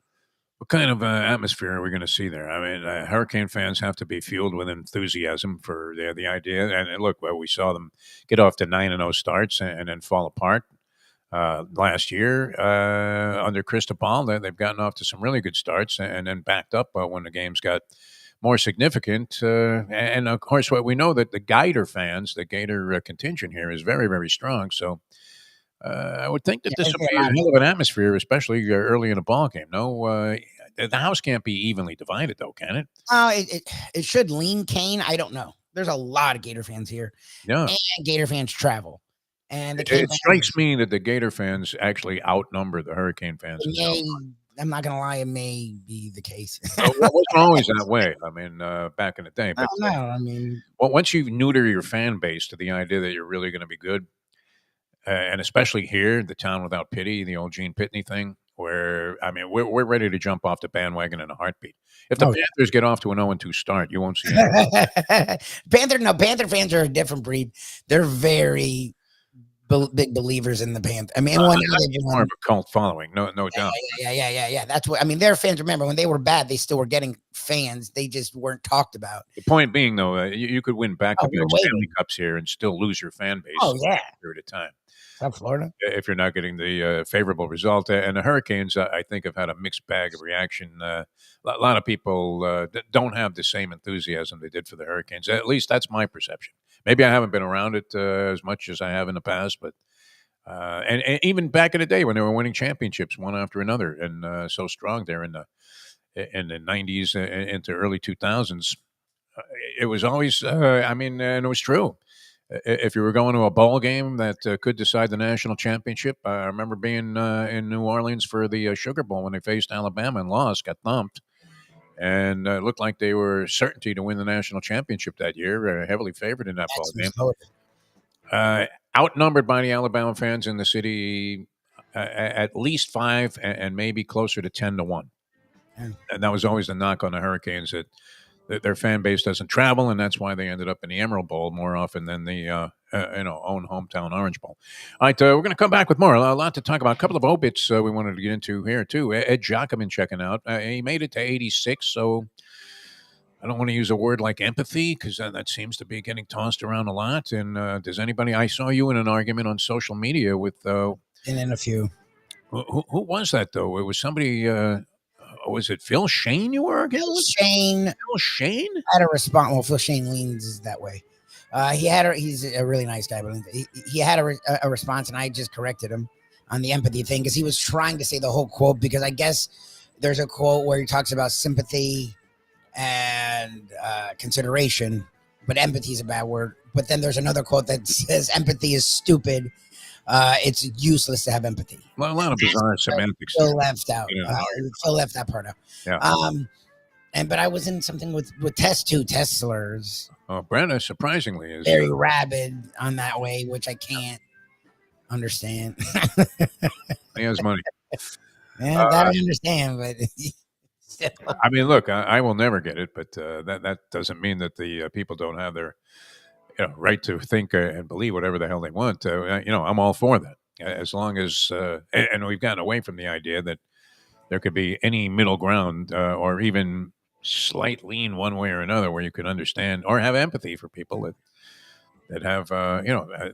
What kind of atmosphere are we going to see there? I mean, Hurricane fans have to be fueled with enthusiasm for the idea. And look, well, we saw them get off to 9-0 starts and then fall apart. Last year under Cristobal, they've gotten off to some really good starts and then backed up when the games got more significant. And of course, what we know that the Gator fans, the Gator contingent here is very, very strong. So I would think that this would be a hell of an atmosphere, especially early in a ball game. No, the house can't be evenly divided, though, can it? It should lean Cane. I don't know. There's a lot of Gator fans here. Yeah. And Gator fans travel. And it strikes me that the Gator fans actually outnumber the Hurricane fans. I'm not going to lie, it may be the case. It wasn't always that way. I mean, back in the day. But, no, I mean, well, once you neuter your fan base to the idea that you're really going to be good, and especially here, the town without pity, the old Gene Pitney thing, where, I mean, we're ready to jump off the bandwagon in a heartbeat. If the Panthers get off to an 0-2 start, you won't see it. Panther fans are a different breed. They're very big believers in the Panthers. I mean, more of a cult following, no doubt. Yeah. That's what I mean. Their fans, remember, when they were bad, they still were getting fans. They just weren't talked about. The point being, though, you could win back-to-back Stanley Cups here and still lose your fan base. Oh, yeah. Period of time. South Florida. If you're not getting the favorable result. And the Hurricanes, I think, have had a mixed bag of reaction. A lot of people don't have the same enthusiasm they did for the Hurricanes. At least that's my perception. Maybe I haven't been around it as much as I have in the past, but and even back in the day when they were winning championships one after another and so strong there in the 90s into early 2000s, it was always, and it was true. If you were going to a ball game that could decide the national championship, I remember being in New Orleans for the Sugar Bowl when they faced Alabama and lost, got thumped. And it looked like they were certainty to win the national championship that year, heavily favored in that ball game. Outnumbered by the Alabama fans in the city at least 5 and maybe closer to 10-1. And that was always the knock on the Hurricanes, that their fan base doesn't travel, and that's why they ended up in the Emerald Bowl more often than the own hometown Orange Bowl. All right, we're going to come back with more. A lot to talk about. A couple of obits we wanted to get into here, too. Ed Jacobin checking out. He made it to 86, so I don't want to use a word like empathy because that seems to be getting tossed around a lot. And does anybody – I saw you in an argument on social media with and then a few. Who was that, though? It was somebody was it Phil Shane you were arguing with? Phil Shane? Had a response. Well, Phil Shane leans that way. He's a really nice guy, but he had a response, and I just corrected him on the empathy thing because he was trying to say the whole quote, because I guess there's a quote where he talks about sympathy and consideration, but empathy is a bad word. But then there's another quote that says empathy is stupid. It's useless to have empathy. Well, a lot of bizarre semantics. Phil left out. Phil left that part out. Yeah. But I was in something with test slurs. Oh, Brenda, surprisingly, is very rabid on that way, which I can't understand. He has money. Yeah, that I understand, but still. I mean, look, I will never get it, but that doesn't mean that the people don't have their right to think and believe whatever the hell they want. I'm all for that, as long as and we've gotten away from the idea that there could be any middle ground or even slight lean one way or another where you can understand or have empathy for people that have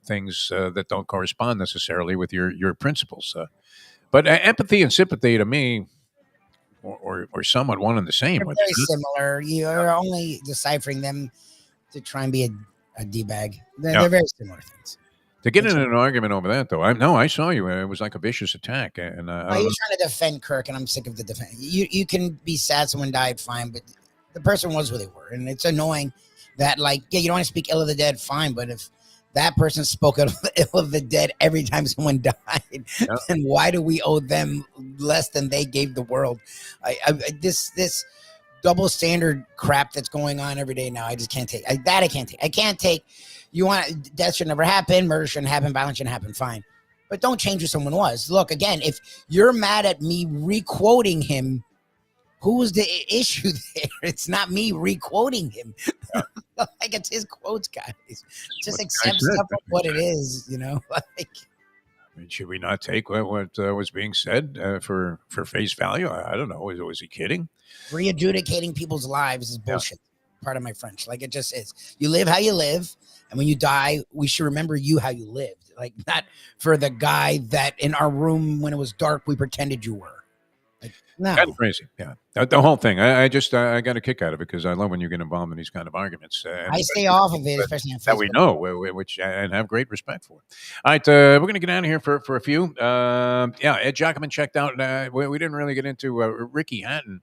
things that don't correspond necessarily with your principles. But empathy and sympathy to me or somewhat one and the same. They're very similar. You're only deciphering them to try and be a D-bag. They're very similar things. To get in an argument over that, though, I saw you. It was like a vicious attack. And he was trying to defend Kirk, and I'm sick of the defense. You can be sad someone died, fine, but the person was who they were. And it's annoying that, you don't want to speak ill of the dead, fine, but if that person spoke ill of the dead every time someone died, then why do we owe them less than they gave the world? This double standard crap that's going on every day now, I just can't take. I can't take. You want death should never happen, murder shouldn't happen, violence shouldn't happen, fine. But don't change who someone was. Look, again, if you're mad at me re-quoting him, who's the issue there? It's not me re-quoting him. It's his quotes, guys. Just accept stuff for what it is, should we not take what was being said for face value? I don't know. Was he kidding? Re-adjudicating people's lives is bullshit. Part of my French. It just is. You live how you live, and when you die, we should remember you how you lived. Not for the guy that in our room when it was dark we pretended you were. No, Kind of crazy. Yeah. The whole thing. I just, I got a kick out of it because I love when you get involved in these kind of arguments. I stay off of it, especially on that we Facebook. know, which and have great respect for. All right, we're going to get out of here for a few. Yeah, Ed Jacobman checked out. We didn't really get into Ricky Hatton.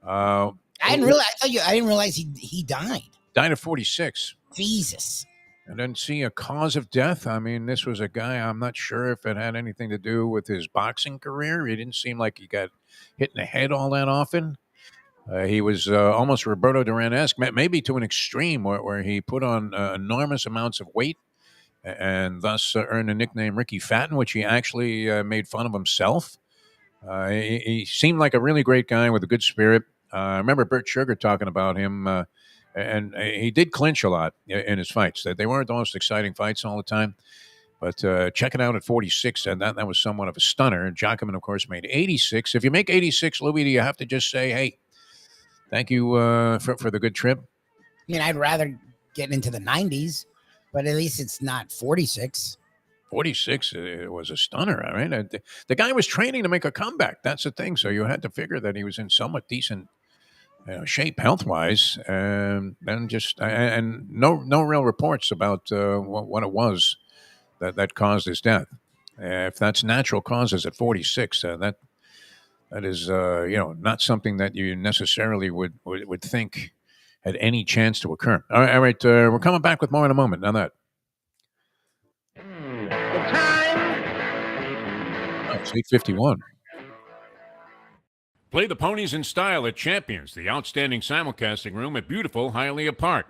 I didn't realize. I didn't realize he died. Died at 46. Jesus. I didn't see a cause of death. I mean, this was a guy. I'm not sure if it had anything to do with his boxing career. He didn't seem like he got hit in the head all that often. He was almost Roberto Duran-esque, maybe to an extreme where he put on enormous amounts of weight and thus earned the nickname Ricky Fatton, which he actually made fun of himself. He seemed like a really great guy with a good spirit. I remember Bert Sugar talking about him, and he did clinch a lot in his fights. They weren't the most exciting fights all the time. But check it out at 46, and that was somewhat of a stunner. Jacobman, of course, made 86. If you make 86, Lubie, do you have to just say, hey, thank you for the good trip? I mean, I'd rather get into the 90s, but at least it's not 46. 46 was a stunner, all right? The guy was training to make a comeback. That's the thing. So you had to figure that he was in somewhat decent shape health-wise, and just and no real reports about what it was that caused his death. If that's natural causes at 46, that is not something that you necessarily would think had any chance to occur. All right, we're coming back with more in a moment. Now that it's 8:51. Play the ponies in style at Champions, the outstanding simulcasting room at beautiful Hialeah Park.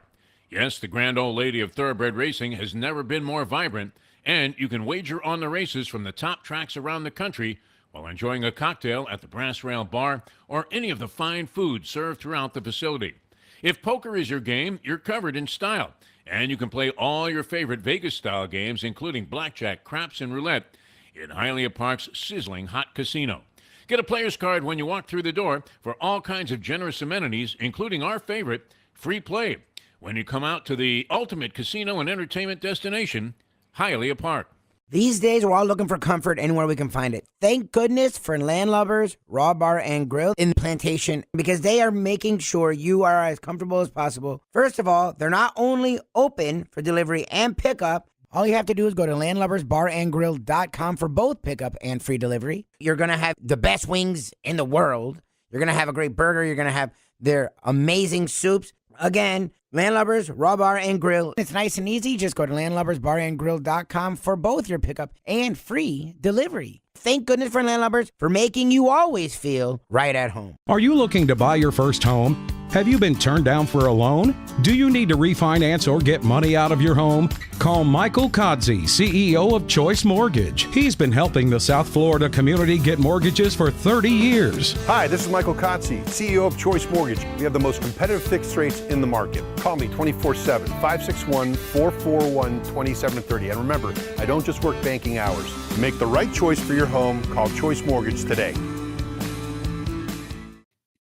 Yes, the grand old lady of thoroughbred racing has never been more vibrant, and you can wager on the races from the top tracks around the country while enjoying a cocktail at the Brass Rail Bar or any of the fine food served throughout the facility. If poker is your game, you're covered in style, and you can play all your favorite Vegas-style games, including blackjack, craps, and roulette, in Hialeah Park's sizzling hot casino. Get a player's card when you walk through the door for all kinds of generous amenities, including our favorite, free play, when you come out to the ultimate casino and entertainment destination, Hialeah Park. These days, we're all looking for comfort anywhere we can find it. Thank goodness for Landlubbers Raw Bar and Grill in Plantation, because they are making sure you are as comfortable as possible. First of all, they're not only open for delivery and pickup. All you have to do is go to landlubbersbarandgrill.com for both pickup and free delivery. You're going to have the best wings in the world. You're going to have a great burger. You're going to have their amazing soups. Again, Landlubbers, Raw Bar, and Grill. It's nice and easy. Just go to landlubbersbarandgrill.com for both your pickup and free delivery. Thank goodness for Landlubbers for making you always feel right at home. Are you looking to buy your first home? Have you been turned down for a loan? Do you need to refinance or get money out of your home? Call Michael Kodzie, CEO of Choice Mortgage. He's been helping the South Florida community get mortgages for 30 years. Hi, this is Michael Kodzie, CEO of Choice Mortgage. We have the most competitive fixed rates in the market. Call me 24/7, 561-441-2730. And remember, I don't just work banking hours. To make the right choice for your home, call Choice Mortgage today.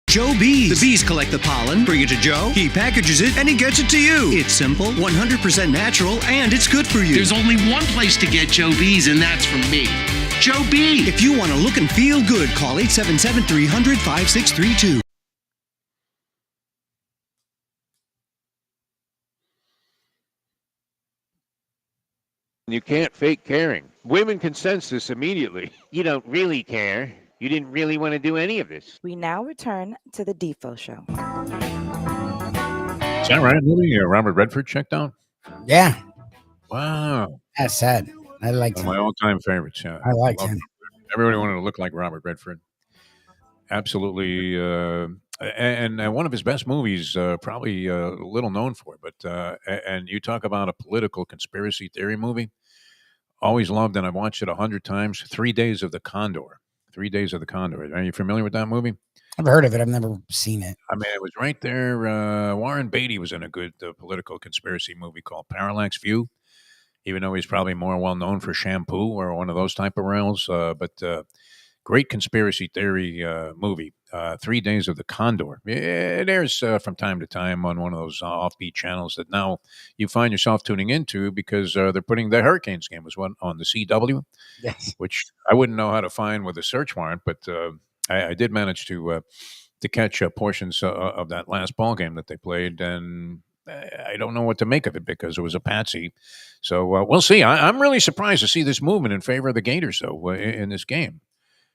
Joe Bees. The bees collect the pollen, bring it to Joe, he packages it, and he gets it to you. It's simple, 100% natural, and it's good for you. There's only one place to get Joe Bees, and that's from me. Joe B. If you want to look and feel good, call 877-300-5632. You can't fake caring. Women can sense this immediately. You don't really care. You didn't really want to do any of this. We now return to the Defo Show. Is that right, Lubie? Robert Redford checked out? Yeah. Wow. That's sad. I liked him. One of my all-time favorites, yeah. I liked him. Everybody wanted to look like Robert Redford. Absolutely. And one of his best movies, probably little known for, but and you talk about a political conspiracy theory movie. Always loved, and I've watched it 100 times, 3 Days of the Condor. 3 Days of the Condor. Are you familiar with that movie? I've heard of it. I've never seen it. I mean, it was right there. Warren Beatty was in a good political conspiracy movie called Parallax View, even though he's probably more well-known for Shampoo or one of those type of roles. But great conspiracy theory movie, 3 Days of the Condor. It airs from time to time on one of those offbeat channels that now you find yourself tuning into because they're putting the Hurricanes game was one on the CW, Yes. which I wouldn't know how to find with a search warrant, but I did manage to catch portions of that last ball game that they played, and I don't know what to make of it because it was a patsy. So we'll see. I'm really surprised to see this movement in favor of the Gators, though, in this game.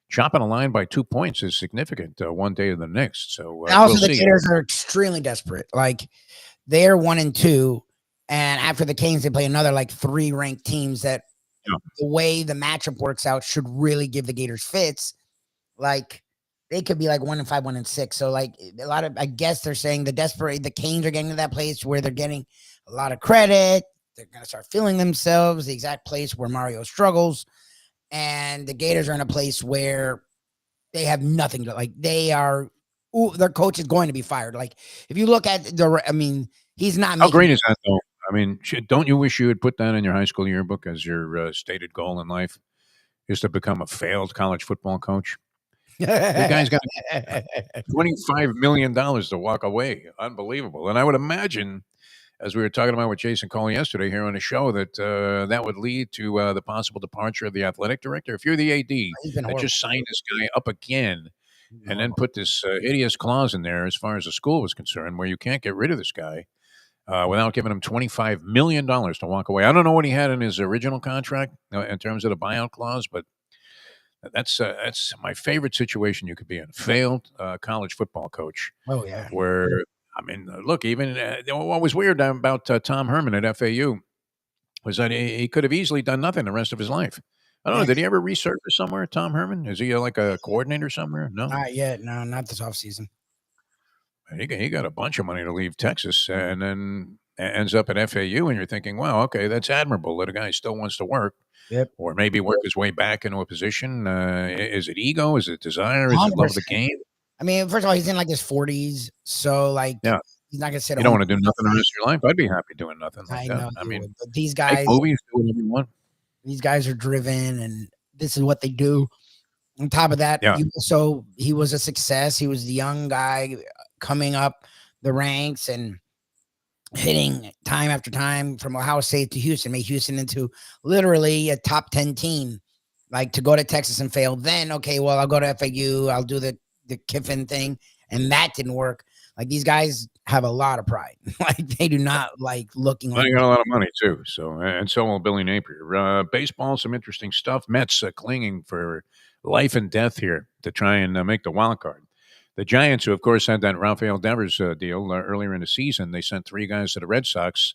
Chopping a line by 2 points is significant one day to the next. So also, we'll the see. Gators are extremely desperate. Like, they're 1-2, and after the Canes, they play another like 3 ranked teams that the way the matchup works out should really give the Gators fits. Like, they could be like 1-5, 1-6. So, like, a lot of, I guess they're saying the Canes are getting to that place where they're getting a lot of credit. They're going to start feeling themselves, the exact place where Mario struggles. And the Gators are in a place where they have nothing to, like, their coach is going to be fired. Like, if you look at he's not. How great is that, though? I mean, don't you wish you had put that in your high school yearbook as your stated goal in life is to become a failed college football coach? The guy's got $25 million to walk away. Unbelievable. And I would imagine, as we were talking about with Jason Cole yesterday here on the show, that that would lead to the possible departure of the athletic director. If you're the AD that just signed this guy up again and then put this hideous clause in there as far as the school was concerned, where you can't get rid of this guy without giving him $25 million to walk away. I don't know what he had in his original contract in terms of the buyout clause, but that's my favorite situation you could be in. Failed college football coach. Oh, yeah. Where, I mean, look, even what was weird about Tom Herman at FAU was that he could have easily done nothing the rest of his life. I don't know. Did he ever resurface somewhere, Tom Herman? Is he like a coordinator somewhere? No. Not yet. No, not this offseason. He got a bunch of money to leave Texas and then ends up at FAU, and you're thinking, wow, okay, that's admirable that a guy still wants to work. Yep. Or maybe work his way back into a position. Is it ego? Is it desire? Is it love of the game? I mean, first of all, he's in like his 40s, so like, he's not gonna sit. You don't want to do nothing the rest of your life. I'd be happy doing nothing like that. Know, I mean, but these guys, movies, do whatever you want. These guys are driven, and this is what they do. On top of that, he was a success. He was the young guy coming up the ranks and hitting time after time from Ohio State to Houston, made Houston into literally a top 10 team. Like, to go to Texas and fail, then okay, well, I'll go to FAU, I'll do the Kiffin thing, and that didn't work. Like, these guys have a lot of pride. Like, they do not like looking. Well, they got a lot of money too. So, and so will Billy Napier. Baseball, some interesting stuff. Mets clinging for life and death here to try and make the wild card. The Giants, who of course had that Rafael Devers deal earlier in the season, they sent 3 guys to the Red Sox.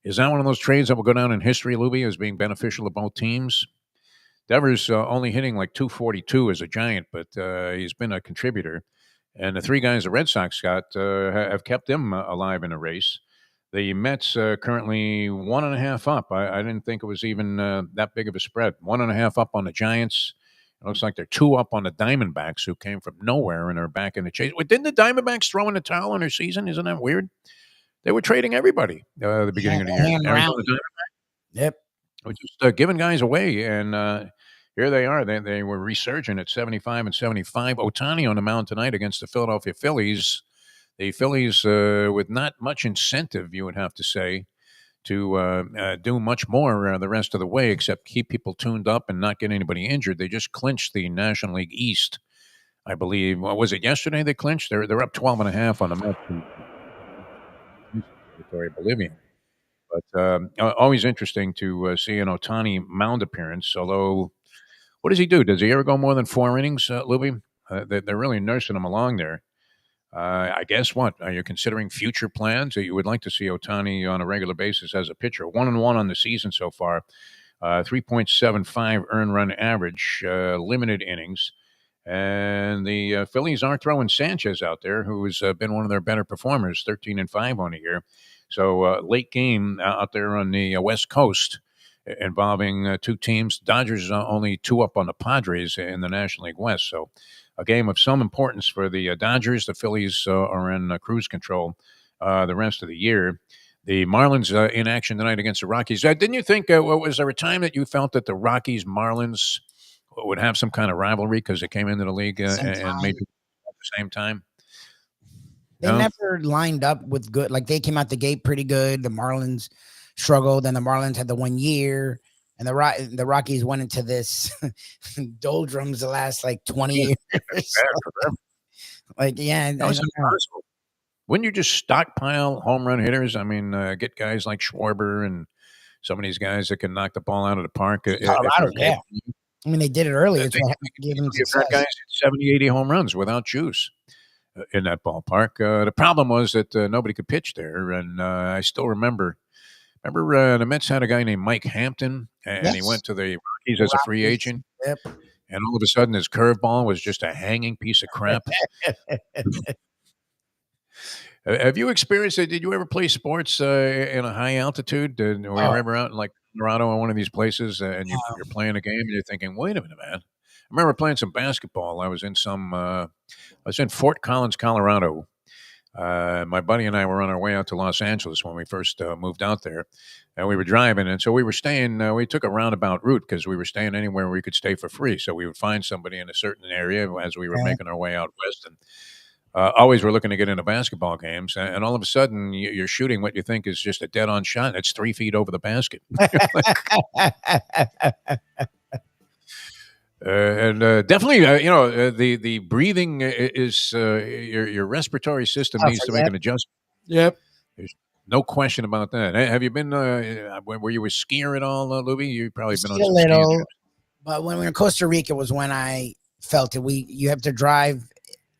Is that one of those trades that will go down in history, Lubie, as being beneficial to both teams? Devers only hitting like 242 as a Giant, but he's been a contributor. And the 3 guys the Red Sox got have kept him alive in a race. The Mets currently 1.5 up. I didn't think it was even that big of a spread. 1.5 up on the Giants. It looks like they're 2 up on the Diamondbacks, who came from nowhere and are back in the chase. Didn't the Diamondbacks throw in the towel on their season? Isn't that weird? They were trading everybody at the beginning of the year. Yep. We're just giving guys away, and here they are. They were resurging at 75 and 75. Ohtani on the mound tonight against the Philadelphia Phillies. The Phillies with not much incentive, you would have to say, to do much more the rest of the way except keep people tuned up and not get anybody injured. They just clinched the National League East, I believe. What was it yesterday they clinched? They're up 12.5 on the Mets. Bolivian. But always interesting to see an Ohtani mound appearance, although what does he do? Does he ever go more than 4 innings, Lubie? They're really nursing him along there. I guess what? Are you considering future plans that you would like to see Ohtani on a regular basis as a pitcher? 1-1 on the season so far, 3.75 earned run average, limited innings. And the Phillies aren't throwing Sanchez out there, who's been one of their better performers, 13-5 on the year. So late game out there on the West Coast involving 2 teams. Dodgers are only 2 up on the Padres in the National League West. So a game of some importance for the Dodgers. The Phillies are in cruise control the rest of the year. The Marlins in action tonight against the Rockies. Didn't you think, was there a time that you felt that the Rockies-Marlins would have some kind of rivalry because they came into the league and maybe at the same time? They never lined up with good. Like, they came out the gate pretty good. The Marlins struggled, and the Marlins had the 1 year. And the Rockies went into this doldrums the last like 20 years. Like, yeah. Wouldn't you just stockpile home run hitters? I mean, get guys like Schwarber and some of these guys that can knock the ball out of the park. Colorado, yeah. I mean, they did it early. It's what gave them success. Guys hit 70, 80 home runs without juice in that ballpark. The problem was that nobody could pitch there. And I still remember the Mets had a guy named Mike Hampton, and he went to the Rockies as a free agent. Yep. And all of a sudden, his curveball was just a hanging piece of crap. Have you experienced it? Did you ever play sports in a high altitude? Were you ever out in like Colorado or one of these places and you're playing a game and you're thinking, wait a minute, man. I remember playing some basketball. I was in Fort Collins, Colorado. My buddy and I were on our way out to Los Angeles when we first moved out there, and we were driving. And so we were staying, we took a roundabout route because we were staying anywhere we could stay for free. So we would find somebody in a certain area as we were making our way out west. And always we're looking to get into basketball games, and all of a sudden you're shooting what you think is just a dead-on shot, and it's 3 feet over the basket. Definitely, the breathing is your respiratory system needs to make an adjustment. Yep. There's no question about that. Have you been? Were you a skier at all, Lubie? You've probably been on some skiing. But when we were in Costa Rica was when I felt it. You have to drive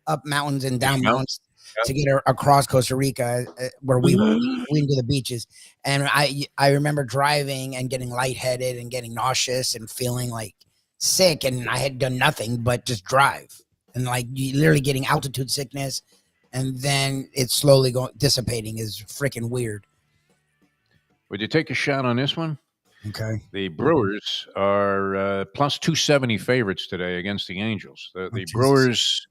up mountains and down mountains to get across Costa Rica, where we went to the beaches. And I remember driving and getting lightheaded and getting nauseous and feeling like sick, and I had done nothing but just drive, and like you literally getting altitude sickness, and then it's slowly dissipating is freaking weird. Would you take a shot on this one? Okay. The Brewers are plus 270 favorites today against the Angels. The Brewers,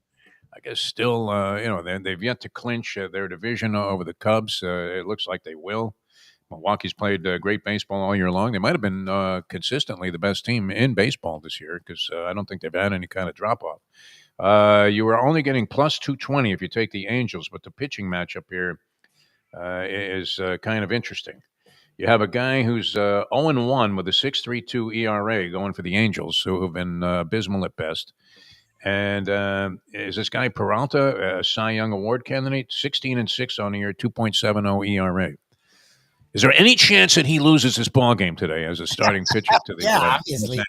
I guess, still, they've yet to clinch their division over the Cubs. It looks like they will. Milwaukee's played great baseball all year long. They might have been consistently the best team in baseball this year because I don't think they've had any kind of drop-off. You are only getting plus 220 if you take the Angels, but the pitching matchup here is kind of interesting. You have a guy who's 0-1 with a 6.32 ERA going for the Angels, who have been abysmal at best. And is this guy Peralta, a Cy Young Award candidate? 16-6 on the year, 2.70 ERA. Is there any chance that he loses this ball game today as a starting pitcher to the obviously.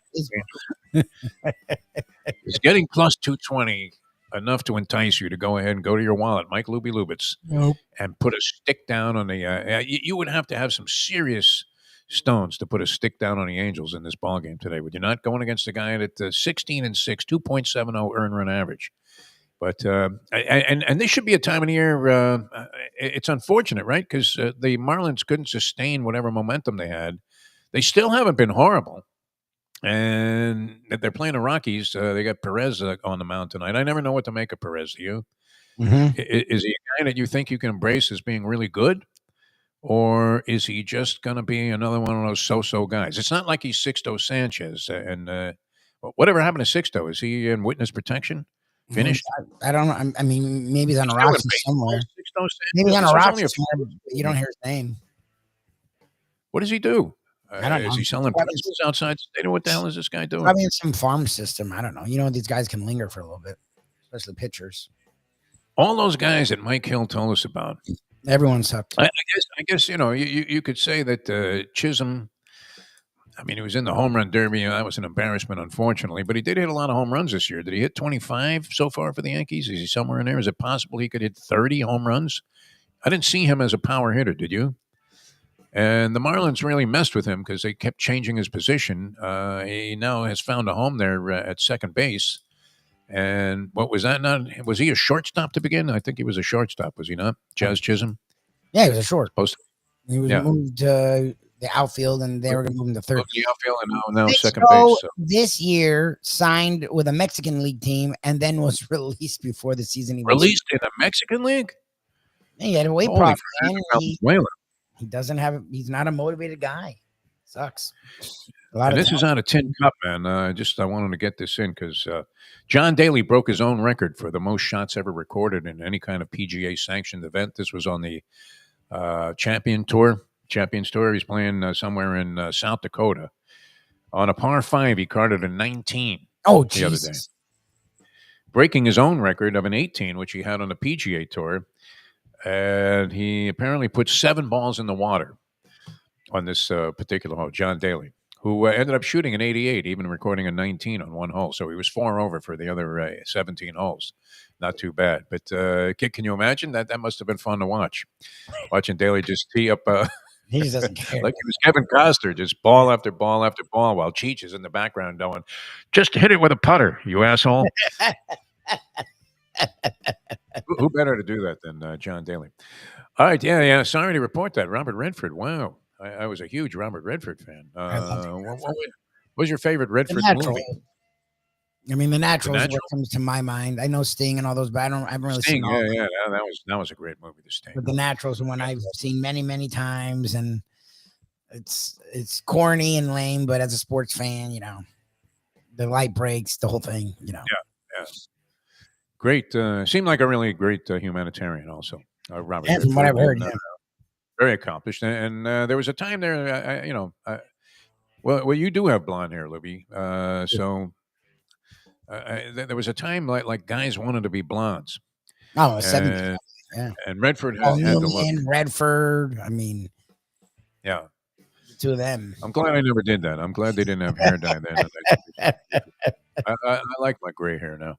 He's getting plus 220 enough to entice you to go ahead and go to your wallet, Mike Lubie Lubitz, and put a stick down on the you would have to have some serious stones to put a stick down on the Angels in this ball game today. Would you not? Going against a guy at 16-6, 2.70 earned run average. But and this should be a time of the year. It's unfortunate, right? Because the Marlins couldn't sustain whatever momentum they had. They still haven't been horrible, and they're playing the Rockies. They got Perez on the mound tonight. I never know what to make of Perez. Do you? Mm-hmm. Is he a guy that you think you can embrace as being really good, or is he just going to be another one of those so-so guys? It's not like he's Sixto Sanchez. And whatever happened to Sixto? Is he in witness protection? Finished? I don't know. I mean, maybe he's on a roster somewhere. Maybe he's on a roster somewhere, but you don't hear his name. What does he do? I don't know. Is he selling pretzels outside the stadium? What the hell is this guy doing? Probably in some farm system. I don't know. You know, these guys can linger for a little bit, especially pitchers. All those guys that Mike Hill told us about. Everyone sucked. I guess you could say that Chisholm. I mean, he was in the home run derby. That was an embarrassment, unfortunately. But he did hit a lot of home runs this year. Did he hit 25 so far for the Yankees? Is he somewhere in there? Is it possible he could hit 30 home runs? I didn't see him as a power hitter. Did you? And the Marlins really messed with him because they kept changing his position. He now has found a home there at second base. And what was that? Was he a shortstop to begin? I think he was a shortstop, was he not? Jazz Chisholm? Yeah, he was a short. He was Yeah. moved to the outfield, and they were going to move him to third. The outfield and now second base. So. This year signed with a Mexican league team and then was released before the season. Released in a Mexican league? Yeah, he had a weight Holy problem. crap, He doesn't have. He's not a motivated guy. Sucks. This is out of Tin Cup, man. I wanted to get this in because John Daly broke his own record for the most shots ever recorded in any kind of PGA sanctioned event. This was on the Champions Tour. He's playing somewhere in South Dakota. On a par 5, he carded a 19 Oh, the other day, Jesus. breaking his own record of an 18, which he had on the PGA Tour. And he apparently put 7 balls in the water on this particular hole, John Daly, who ended up shooting an 88, even recording a 19 on one hole. So he was 4 over for the other 17 holes. Not too bad. But can you imagine that? That must have been fun to watch. Watching Daly just tee up He just doesn't care. like it was Kevin Costner, just ball after ball after ball, while Cheech is in the background going, "Just hit it with a putter, you asshole." Who better to do that than John Daly? All right, yeah. Sorry to report that. Robert Redford. Wow. I was a huge Robert Redford fan. I love him. What was your favorite The Redford Natural. movie? I mean, The Natural is Natural? what comes to my mind. I know Sting and all those, but I haven't really Sting, seen all of them. yeah. That was a great movie, The Sting. But The Natural is one I've seen many, many times, and it's corny and lame, but as a sports fan, the light breaks, the whole thing, Yeah. Great. Seemed like a really great humanitarian also. Robert Yeah, from what I've Redford, heard, and, very accomplished. And there was a time there, well, you do have blonde hair, Libby. So there was a time like guys wanted to be blondes. Oh, 70s. And, Yeah. and Redford Paul had the look. Newman, Redford. I mean, Yeah. the two of them. I'm glad I never did that. I'm glad they didn't have hair dye then. I like my gray hair now.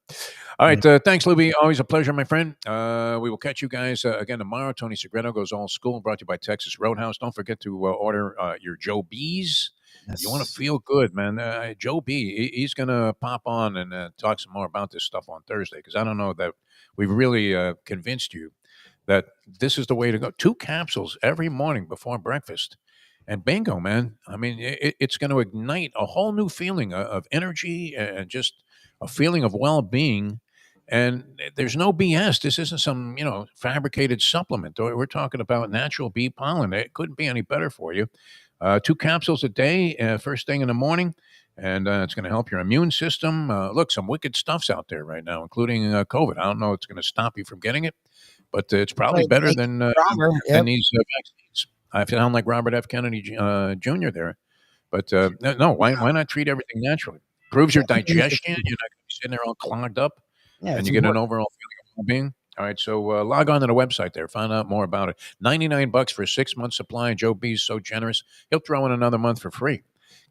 All right. Thanks, Libby. Always a pleasure, my friend. We will catch you guys again tomorrow. Tony Segreto Goes All School, brought to you by Texas Roadhouse. Don't forget to order your Joe B's. Yes. You want to feel good, man. Joe B, he's going to pop on and talk some more about this stuff on Thursday, because I don't know that we've really convinced you that this is the way to go. 2 capsules every morning before breakfast. And bingo, man. I mean, it's going to ignite a whole new feeling of energy and just a feeling of well-being. And there's no BS. This isn't some, fabricated supplement. We're talking about natural bee pollen. It couldn't be any better for you. 2 capsules a day, first thing in the morning. And it's going to help your immune system. Look, some wicked stuff's out there right now, including COVID. I don't know if it's going to stop you from getting it, but it's probably better than these vaccines. I sound like Robert F. Kennedy Jr. there. But no, why not treat everything naturally? Proves your digestion. You're not going to be sitting there all clogged up, and you get an overall feeling of well-being. All right, so log on to the website there. Find out more about it. $99 for a 6-month supply. Joe B's so generous. He'll throw in another month for free.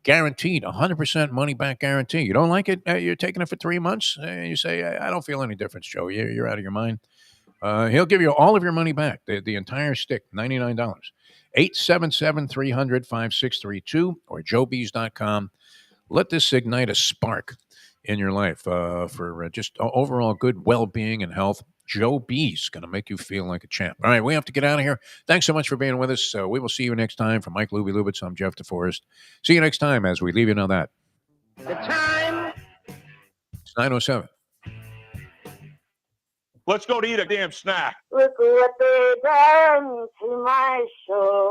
Guaranteed, 100% money-back guarantee. You don't like it? You're taking it for 3 months? You say, I don't feel any difference, Joe. You're out of your mind. He'll give you all of your money back, the entire stick, $99. 877-300-5632 or joebees.com. Let this ignite a spark in your life for just overall good well-being and health. Joe B's going to make you feel like a champ. All right, we have to get out of here. Thanks so much for being with us. We will see you next time. For Mike Lubie Lubitz, I'm Jeff DeForest. See you next time as we leave you know that. The time. It's 9:07. Let's go to eat a damn snack. Look what they done to my soul.